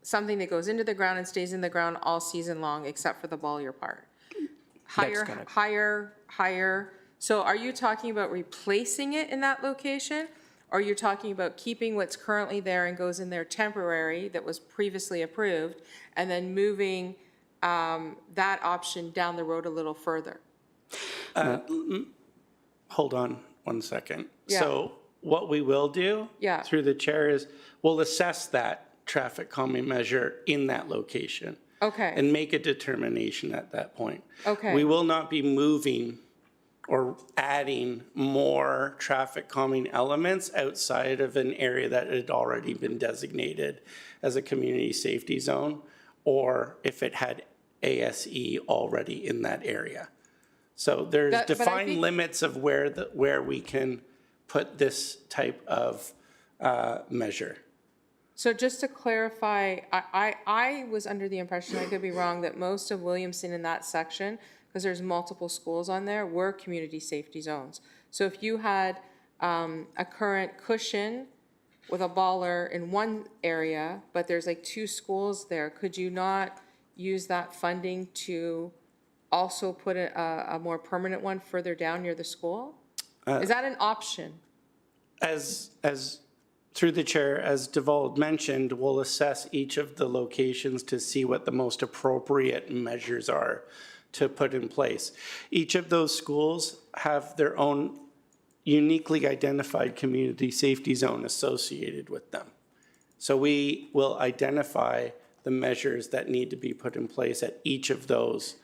something that goes into the ground and stays in the ground all season long, except for the bollier part. Higher, correct. higher. So are you talking about replacing it in that location? Or are you talking about keeping what's currently there and goes in there temporary that was previously approved, and then moving that option down the road a little further? Hold on one second. Yeah. So what we will do Yeah. through the chair is we'll assess that traffic calming measure in that location. Okay. And make a determination at that point. Okay. We will not be moving or adding more traffic calming elements outside of an area that had already been designated as a community safety zone, or if it had ASE already in that area. So there's But I defined think- limits of where we can put this type of measure. So just to clarify, I was under the impression, I could be wrong, that most of Williamson in that section, because there's multiple schools on there, were community safety zones. So if you had a current cushion with a baller in one area, but there's like 2 schools there, could you not use that funding to also put a more permanent one further down near the school? Is that an option? As Through the chair, as Deval mentioned, we'll assess each of the locations to see what the most appropriate measures are to put in place. Each of those schools have their own uniquely identified community safety zone associated with them. So we will identify the measures that need to be put in place at each of those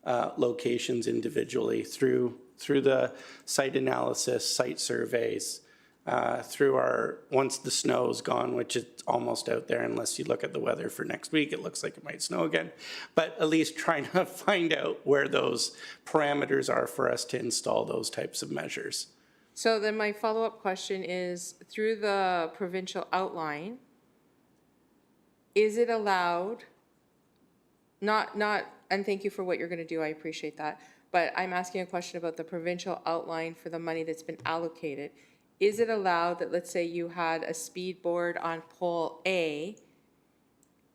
locations individually through the site analysis, site surveys, through our, once the snow's gone, which is almost out there unless you look at the weather for next week, it looks like it might snow again. But at least trying to find out where those parameters are for us to install those types of measures. So then my follow-up question is, through the provincial outline, is it allowed, and thank you for what you're going to do, I appreciate that, but I'm asking a question about the provincial outline for the money that's been allocated. Is it allowed that, let's say you had a speed board on pole A,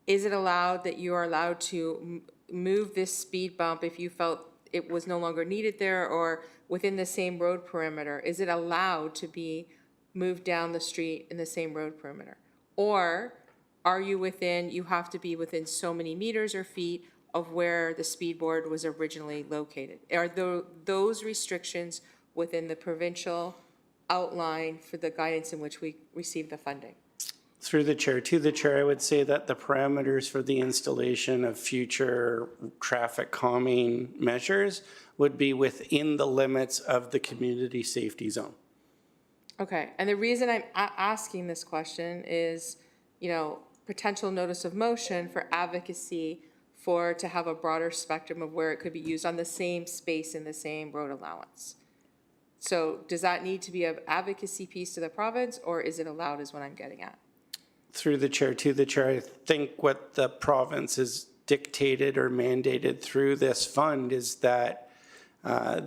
is it allowed that you are allowed to move this speed bump if you felt it was no longer needed there or within the same road perimeter? Is it allowed to be moved down the street in the same road perimeter? Or are you within, you have to be within so many meters or feet of where the speed board was originally located? Are those restrictions within the provincial outline for the guidance in which we receive the funding? Through the chair, to the chair, I would say that the parameters for the installation of future traffic calming measures would be within the limits of the community safety zone. Okay, and the reason I'm asking this question is, you know, potential notice of motion for advocacy to have a broader spectrum of where it could be used on the same space in the same road allowance. So does that need to be an advocacy piece to the province, or is it allowed is what I'm getting at? Through the chair, to the chair, I think what the province has dictated or mandated through this fund is that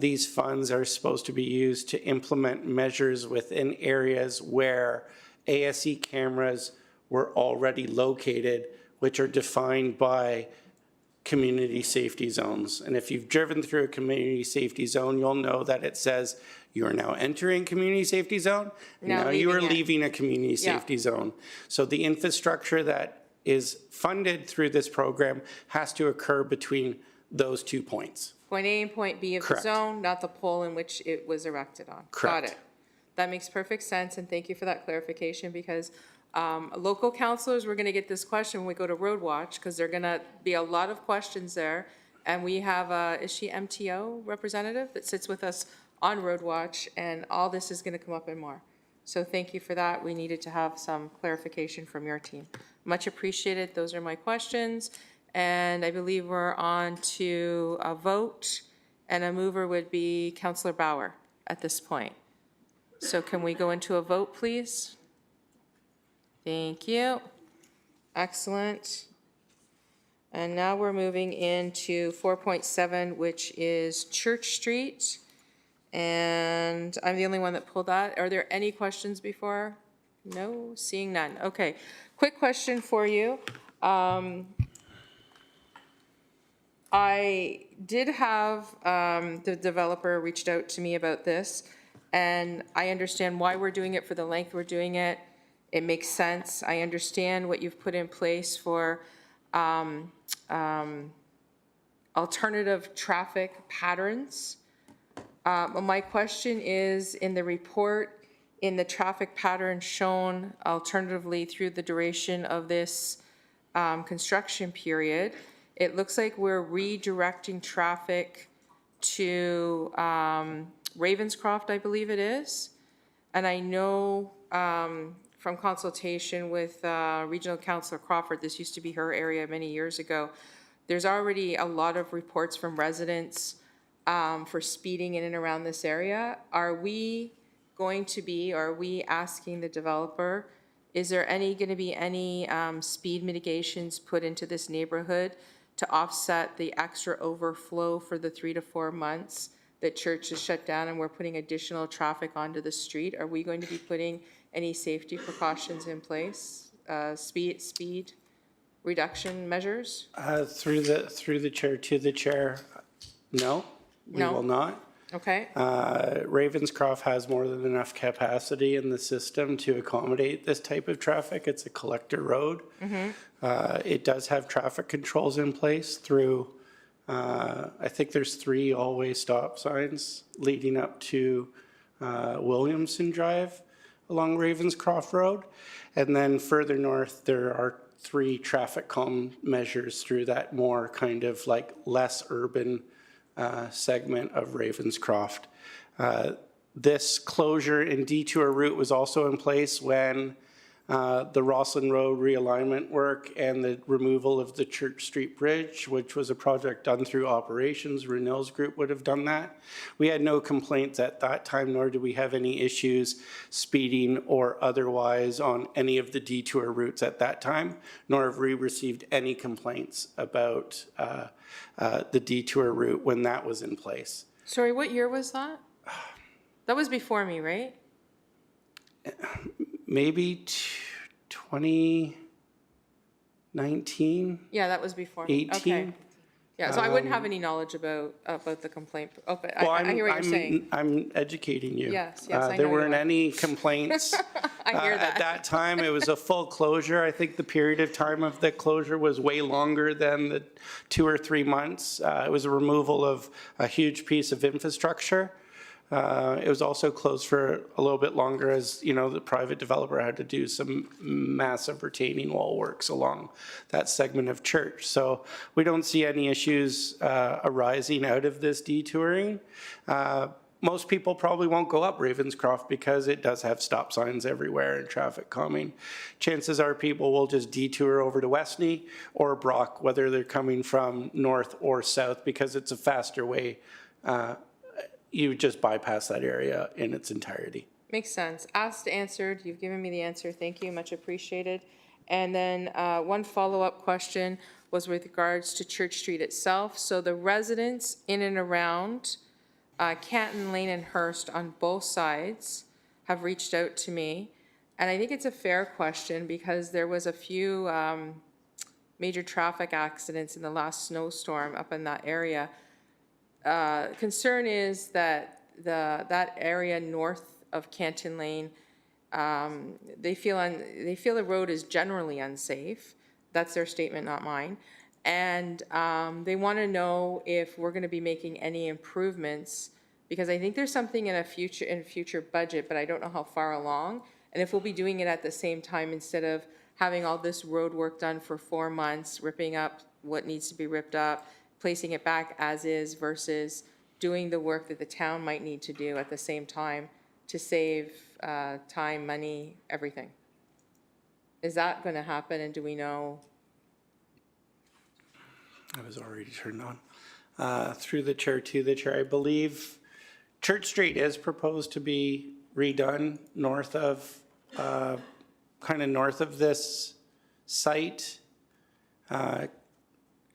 these funds are supposed to be used to implement measures within areas where ASE cameras were already located, which are defined by community safety zones. And if you've driven through a community safety zone, you'll know that it says you are now entering community safety zone, and now you are leaving a community safety zone. So the infrastructure that is funded through this program has to occur between those 2 points. Point A and point B of the zone, not the pole in which it was erected on. Correct. Got it. That makes perfect sense, and thank you for that clarification, because local councilors, we're going to get this question when we go to Road Watch, because there are going to be a lot of questions there. And we have, is she MTO representative that sits with us on Road Watch, and all this is going to come up and more. So thank you for that. We needed to have some clarification from your team. Much appreciated. Those are my questions. And I believe we're on to a vote, and a mover would be Councillor Bauer at this point. So can we go into a vote, please? Thank you. Excellent. And now we're moving into 4.7, which is Church Street. And I'm the only one that pulled that. Are there any questions before? No, seeing none. Okay, quick question for you. I did have the developer reached out to me about this, and I understand why we're doing it for the length we're doing it. It makes sense. I understand what you've put in place for alternative traffic patterns. My question is, in the report, in the traffic pattern shown alternatively through the duration of this construction period, it looks like we're redirecting traffic to Ravenscroft, I believe it is. And I know from consultation with Regional Councillor Crawford, this used to be her area many years ago, there's already a lot of reports from residents for speeding in and around this area. Are we asking the developer, is there going to be any speed mitigations put into this neighborhood to offset the extra overflow for the 3 to 4 months that church is shut down and we're putting additional traffic onto the street? Are we going to be putting any safety precautions in place, speed reduction measures? Through the chair, to the chair, no, we will not. Okay, Ravenscroft has more than enough capacity in the system to accommodate this type of traffic. It's a collector road. It does have traffic controls in place through, I think there's 3 all-way stop signs leading up to Williamson Drive along Ravenscroft Road. And then further north, there are 3 traffic calm measures through that more kind of like less urban segment of Ravenscroft. This closure and detour route was also in place when the Rosslyn Road realignment work and the removal of the Church Street Bridge, which was a project done through operations. Renils Group would have done that. We had no complaints at that time, nor do we have any issues speeding or otherwise on any of the detour routes at that time, nor have we received any complaints about the detour route when that was in place. sorry, what year was that? That was before me, right? Maybe 2019, Yeah, that was before me. 18. Okay. Yeah, so I wouldn't have any knowledge about the complaint. Oh, but I hear what you're saying. I'm educating you. Yes, yes, I know There you weren't are. any complaints. I hear At that. that time, it was a full closure. I think the period of time of the closure was way longer than the 2 or 3 months. It was a removal of a huge piece of infrastructure. It was also closed for a little bit longer as, you know, the private developer had to do some massive retaining wall works along that segment of Church. So we don't see any issues arising out of this detouring. Most people probably won't go up Ravenscroft because it does have stop signs everywhere and traffic calming. Chances are people will just detour over to Westney or Brock, whether they're coming from north or south, because it's a faster way. You just bypass that area in its entirety. Makes sense. Asked, answered. You've given me the answer. Thank you. Much appreciated. And then one follow-up question was with regards to Church Street itself. So the residents in and around Canton Lane and Hearst on both sides have reached out to me. And I think it's a fair question because there was a few major traffic accidents in the last snowstorm up in that area. Concern is that that area north of Canton Lane, they feel the road is generally unsafe. That's their statement, not mine. And they want to know if we're going to be making any improvements, because I think there's something in a future budget, but I don't know how far along. And if we'll be doing it at the same time instead of having all this road work done for 4 months, ripping up what needs to be ripped up, placing it back as is versus doing the work that the town might need to do at the same time to save time, money, everything. Is that going to happen, and do we know? I was already turned on. Through the chair to the chair, I believe Church Street is proposed to be redone north of, kind of north of this site. I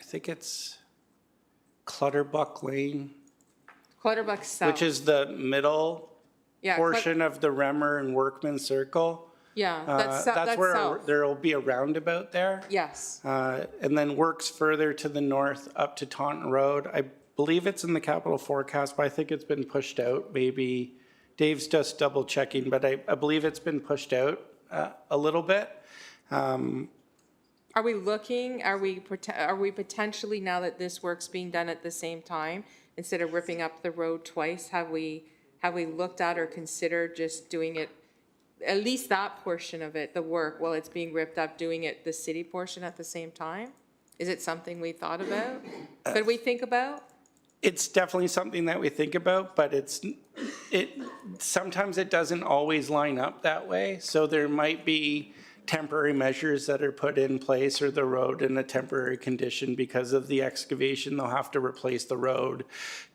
think it's Clutterbuck Lane, Clutterbuck South. which is the middle Yeah, portion of the Remmer and Workman Circle. Yeah, that's where south. there will be a roundabout there. Yes. And then works further to the north up to Taunton Road. I believe it's in the capital forecast, but I think it's been pushed out. Maybe Dave's just double checking, but I believe it's been pushed out a little bit. Are we looking, are we potentially, now that this work's being done at the same time, instead of ripping up the road twice, have we looked at or considered just doing it, at least that portion of it, the work, while it's being ripped up, doing it the city portion at the same time? Is it something we thought about? Could we think about? It's definitely something that we think about, but sometimes it doesn't always line up that way. So there might be temporary measures that are put in place, or the road in a temporary condition because of the excavation. They'll have to replace the road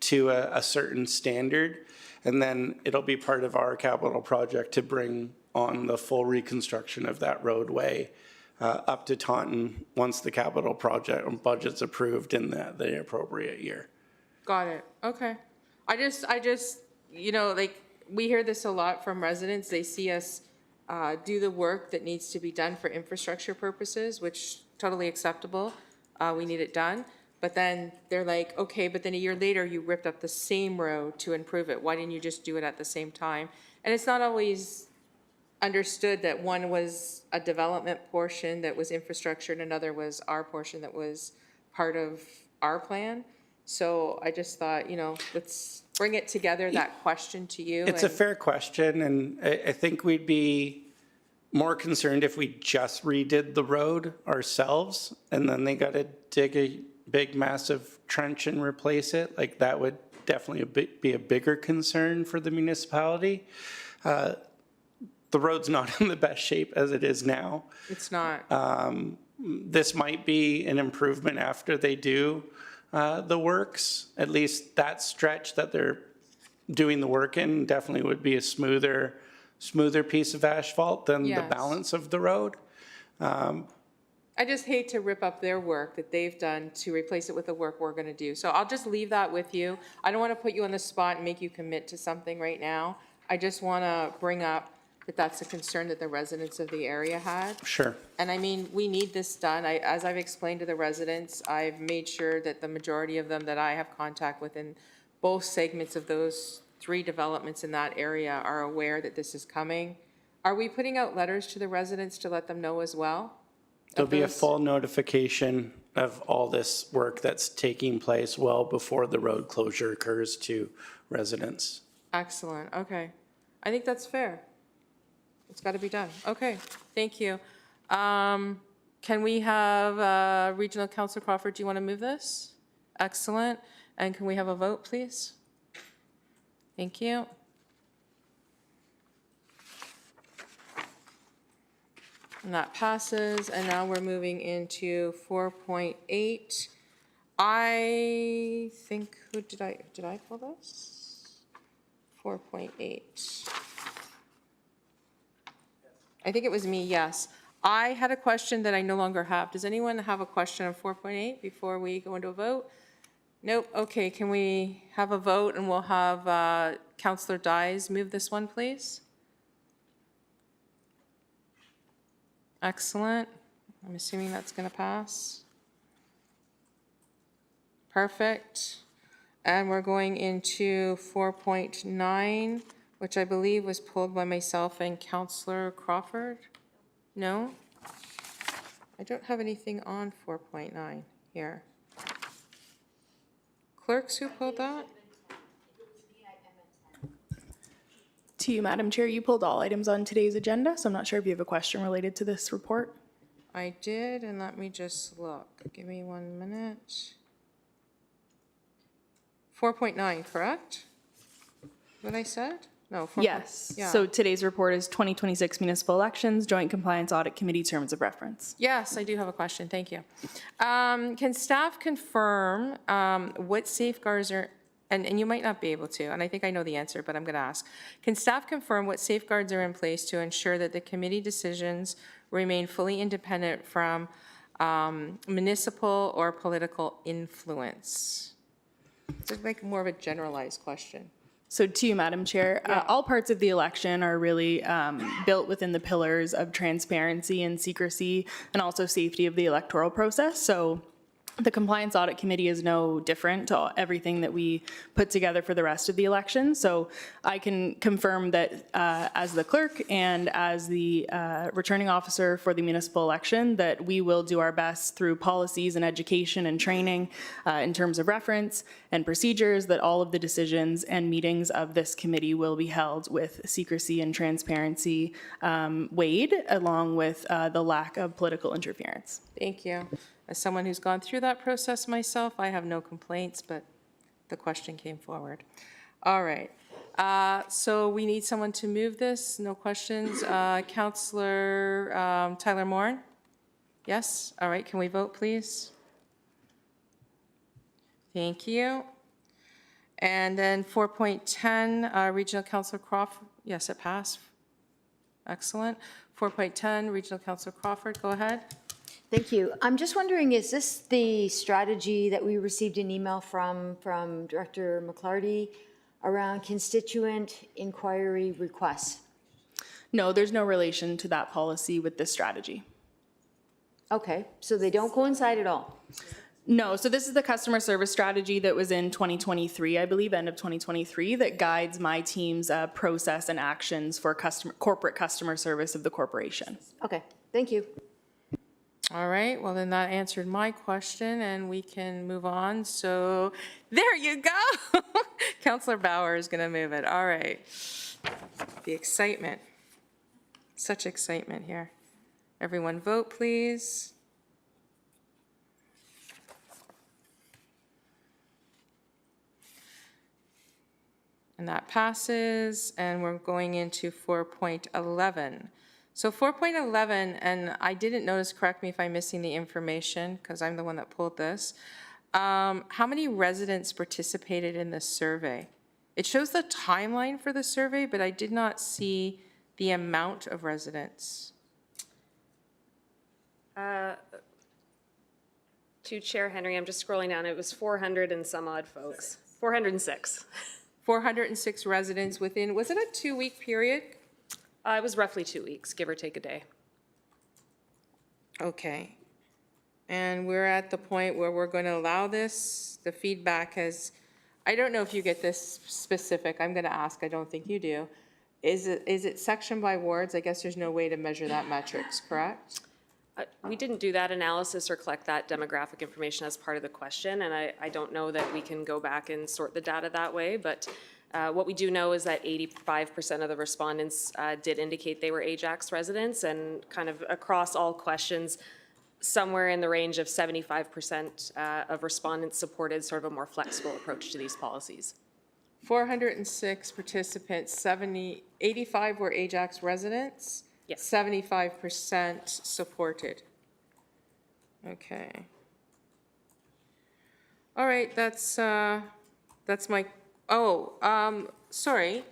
to a certain standard. And then it'll be part of our capital project to bring on the full reconstruction of that roadway up to Taunton once the capital project budget's approved in the appropriate year. Got it. Okay. I just, you know, like, we hear this a lot from residents. They see us do the work that needs to be done for infrastructure purposes, which totally acceptable. We need it done. But then they're like, okay, but then a year later, you ripped up the same road to improve it. Why didn't you just do it at the same time? And it's not always understood that one was a development portion that was infrastructure and another was our portion that was part of our plan. So I just thought, let's bring it together, that question to you. It's a and- fair question, and I think we'd be more concerned if we just redid the road ourselves, and then they got to dig a big, massive trench and replace it. Like, that would definitely be a bigger concern for the municipality. The road's not in the best shape as it is now. It's not. This might be an improvement after they do the works. At least that stretch that they're doing the work in definitely would be a smoother piece of asphalt than the Yes. balance of the road. I just hate to rip up their work that they've done to replace it with the work we're gonna do. So I'll just leave that with you. I don't wanna put you on the spot and make you commit to something right now. I just wanna bring up that that's a concern that the residents of the area had. Sure. And I mean, we need this done. As I've explained to the residents, I've made sure that the majority of them that I have contact with in both segments of those 3 developments in that area are aware that this is coming. Are we putting out letters to the residents to let them know as well? There'll be a those- full notification of all this work that's taking place well before the road closure occurs to residents. Excellent, okay. I think that's fair. It's got to be done. Okay, thank you. Can we have Regional Councilor Crawford, do you want to move this? Excellent. And can we have a vote, please? Thank you. And that passes, and now we're moving into 4.8. I think, did I pull this? 4.8. I think it was me, yes. I had a question that I no longer have. Does anyone have a question on 4.8 before we go into a vote? Nope, okay, can we have a vote, and we'll have Councillor Dyes move this one, please? Excellent. I'm assuming that's going to pass. Perfect. And we're going into 4.9, which I believe was pulled by myself and Councillor Crawford. No? I don't have anything on 4.9 here. Clerks, who pulled that? To you, Madam Chair, you pulled all items on today's agenda, so I'm not sure if you have a question related to this report. I did, and let me just look. Give me 1 minute. 4.9, correct? What I said? No, 4. Yes, Yeah. so today's report is 2026 municipal elections, Joint Compliance Audit Committee terms of reference. Yes, I do have a question, thank you. Can staff confirm what safeguards are, and you might not be able to, and I think I know the answer, but I'm going to ask. Can staff confirm what safeguards are in place to ensure that the committee decisions remain fully independent from municipal or political influence? It's like more of a generalized question. So to you, Madam Chair, all parts of the election are really built within the pillars of transparency and secrecy and also safety of the electoral process. So the Compliance Audit Committee is no different to everything that we put together for the rest of the election. So I can confirm that as the clerk and as the returning officer for the municipal election, that we will do our best through policies and education and training in terms of reference and procedures, that all of the decisions and meetings of this committee will be held with secrecy and transparency weighed, along with the lack of political interference. Thank you. As someone who's gone through that process myself, I have no complaints, but the question came forward. All right. So we need someone to move this. No questions. Councillor Tyler Moore? Yes? All right. Can we vote, please? Thank you. And then 4.10, Regional Councillor Crawford. Yes, it passed. Excellent. 4.10, Regional Councillor Crawford, go ahead. Thank you. I'm just wondering, is this the strategy that we received an email from Director McClarty around constituent inquiry requests? No, there's no relation to that policy with this strategy. Okay, so they don't coincide at all? No, so this is the customer service strategy that was in 2023, I believe, end of 2023, that guides my team's process and actions for corporate customer service of the corporation. Okay, thank you. All right, well, then that answered my question, and we can move on. So there you go. Councillor Bauer is going to move it. All right. The excitement. Such excitement here. Everyone vote, please. And that passes, and we're going into 4.11. So 4.11, and I didn't notice, correct me if I'm missing the information, because I'm the one that pulled this. How many residents participated in this survey? It shows the timeline for the survey, but I did not see the amount of residents. To Chair Henry, I'm just scrolling down. It was 400 and some odd folks. 406. 406 residents within, was it a 2-week period? It was roughly 2 weeks, give or take a day. Okay. And we're at the point where we're going to allow this. The feedback has, I don't know if you get this specific. I'm going to ask. I don't think you do. Is it section by wards? I guess there's no way to measure that metrics, correct? We didn't do that analysis or collect that demographic information as part of the question, and I don't know that we can go back and sort the data that way, but what we do know is that 85% of the respondents did indicate they were Ajax residents, and kind of across all questions, somewhere in the range of 75% of respondents supported sort of a more flexible approach to these policies. 406 participants, 85 were Ajax residents? Yes. 75% supported. Okay. All right, that's my, sorry.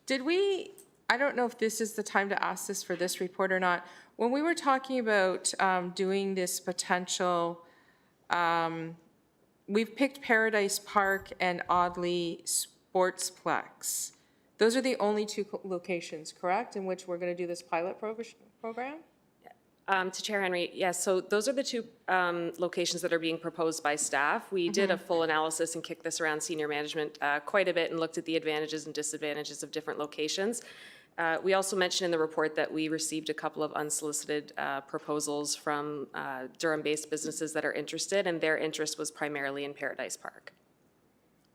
Did we, I don't know if this is the time to ask this for this report or not. When we were talking about doing this potential, we've picked Paradise Park and Audley Sportsplex. Those are the only two locations, correct, in which we're going to do this pilot program? To Chair Henry, yes, so those are the two locations that are being proposed by staff. We did a full analysis and kicked this around senior management quite a bit and looked at the advantages and disadvantages of different locations. We also mentioned in the report that we received a couple of unsolicited proposals from Durham-based businesses that are interested, and their interest was primarily in Paradise Park.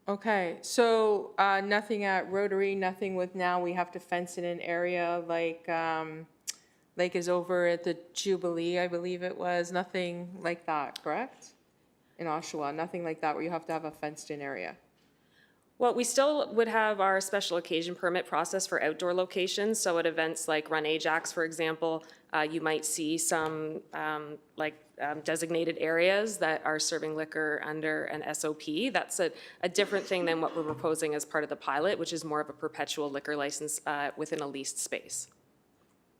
Okay, so nothing at Rotary, nothing with now we have to fence in an area like is over at the Jubilee, I believe it was, nothing like that, correct? In Oshawa, nothing like that where you have to have a fenced in area. Well, we still would have our special occasion permit process for outdoor locations. So at events like Run Ajax, for example, you might see some designated areas that are serving liquor under an SOP. That's a different thing than what we're proposing as part of the pilot, which is more of a perpetual liquor license within a leased space.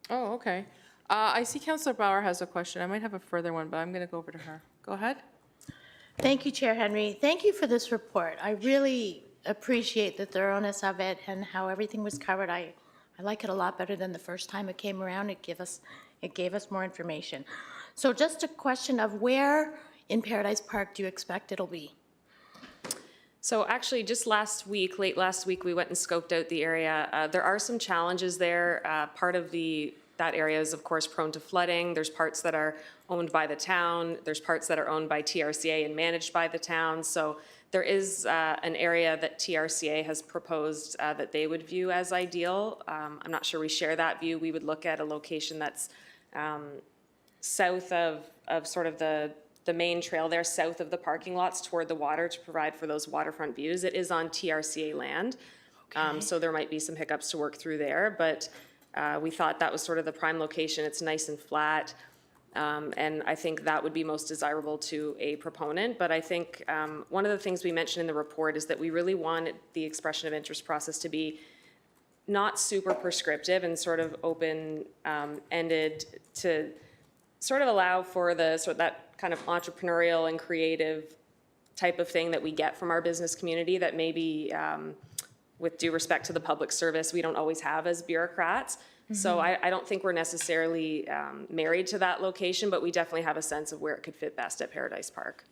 Oh, okay. I see Councillor Bauer has a question. I might have a further one, but I'm going to go over to her. Go ahead. Thank you, Chair Henry. Thank you for this report. I really appreciate the thoroughness of it and how everything was covered. I like it a lot better than the first time it came around. It gave us more information. So just a question of where in Paradise Park do you expect it'll be? So actually, just last week, late last week, we went and scoped out the area. There are some challenges there. Part of that area is, of course, prone to flooding. There's parts that are owned by the town. There's parts that are owned by TRCA and managed by the town. So there is an area that TRCA has proposed that they would view as ideal. I'm not sure we share that view. We would look at a location that's south of sort of the main trail there, south of the parking lots toward the water to provide for those waterfront views. It is on TRCA land, so there might be some hiccups to work through there, but we thought that was sort of the prime location. It's nice and flat, and I think that would be most desirable to a proponent. But I think one of the things we mentioned in the report is that we really want the expression of interest process to be not super prescriptive and sort of open-ended to sort of allow for that kind of entrepreneurial and creative type of thing that we get from our business community that maybe, with due respect to the public service, we don't always have as bureaucrats. Mm-hmm. So I don't think we're necessarily married to that location, but we definitely have a sense of where it could fit best at Paradise Park.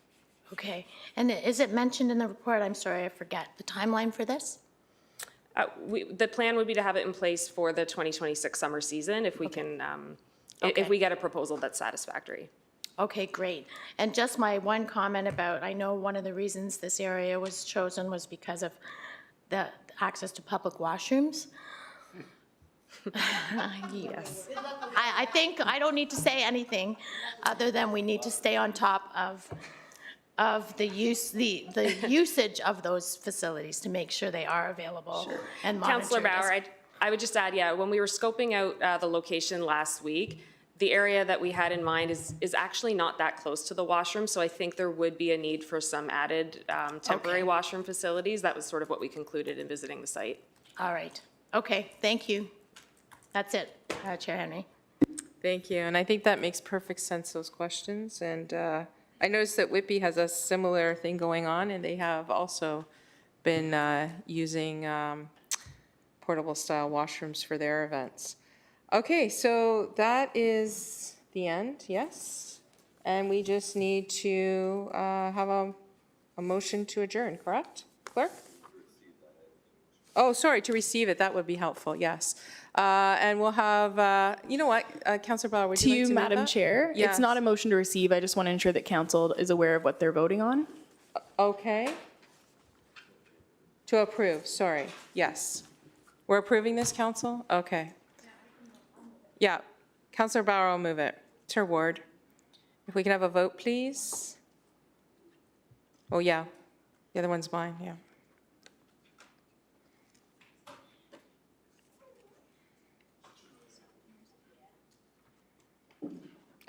Okay, and is it mentioned in the report, I'm sorry, I forget, the timeline for this? The plan would be to have it in place for the 2026 summer season if we can, Okay. if we get a proposal that's satisfactory. Okay, great. And just my one comment about, I know one of the reasons this area was chosen was because of the access to public washrooms. Yes. I think I don't need to say anything other than we need to stay on top of the usage of those facilities to make sure they are available and monitored. Councillor Bauer, I would just add, yeah, when we were scoping out the location last week, the area that we had in mind is actually not that close to the washroom, so I think there would be a need for some added temporary washroom facilities. That was sort of what we concluded in visiting the site. All right. Okay, thank you. That's it, Chair Henry. Thank you, and I think that makes perfect sense, those questions. And I noticed that Whitby has a similar thing going on, and they have also been using portable-style washrooms for their events. Okay, so that is the end, yes? And we just need to have a motion to adjourn, correct? Clerk? Oh, sorry, to receive it, that would be helpful, yes. And we'll have, you know what, Councillor Bauer, would To you like you, to move Madam that? Chair, Yes. it's not a motion to receive. I just want to ensure that council is aware of what they're voting on. Okay. To approve, sorry, yes. We're approving this, council? Okay. Yeah, Councillor Bauer will move it. It's her ward. If we can have a vote, please. Oh, yeah, the other one's mine, yeah.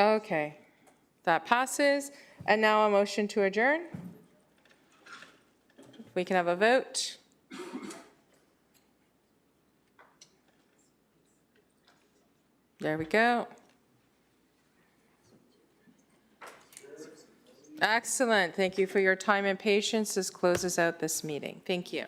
Okay, that passes. And now a motion to adjourn. We can have a vote. There we go. Excellent. Thank you for your time and patience. This closes out this meeting. Thank you.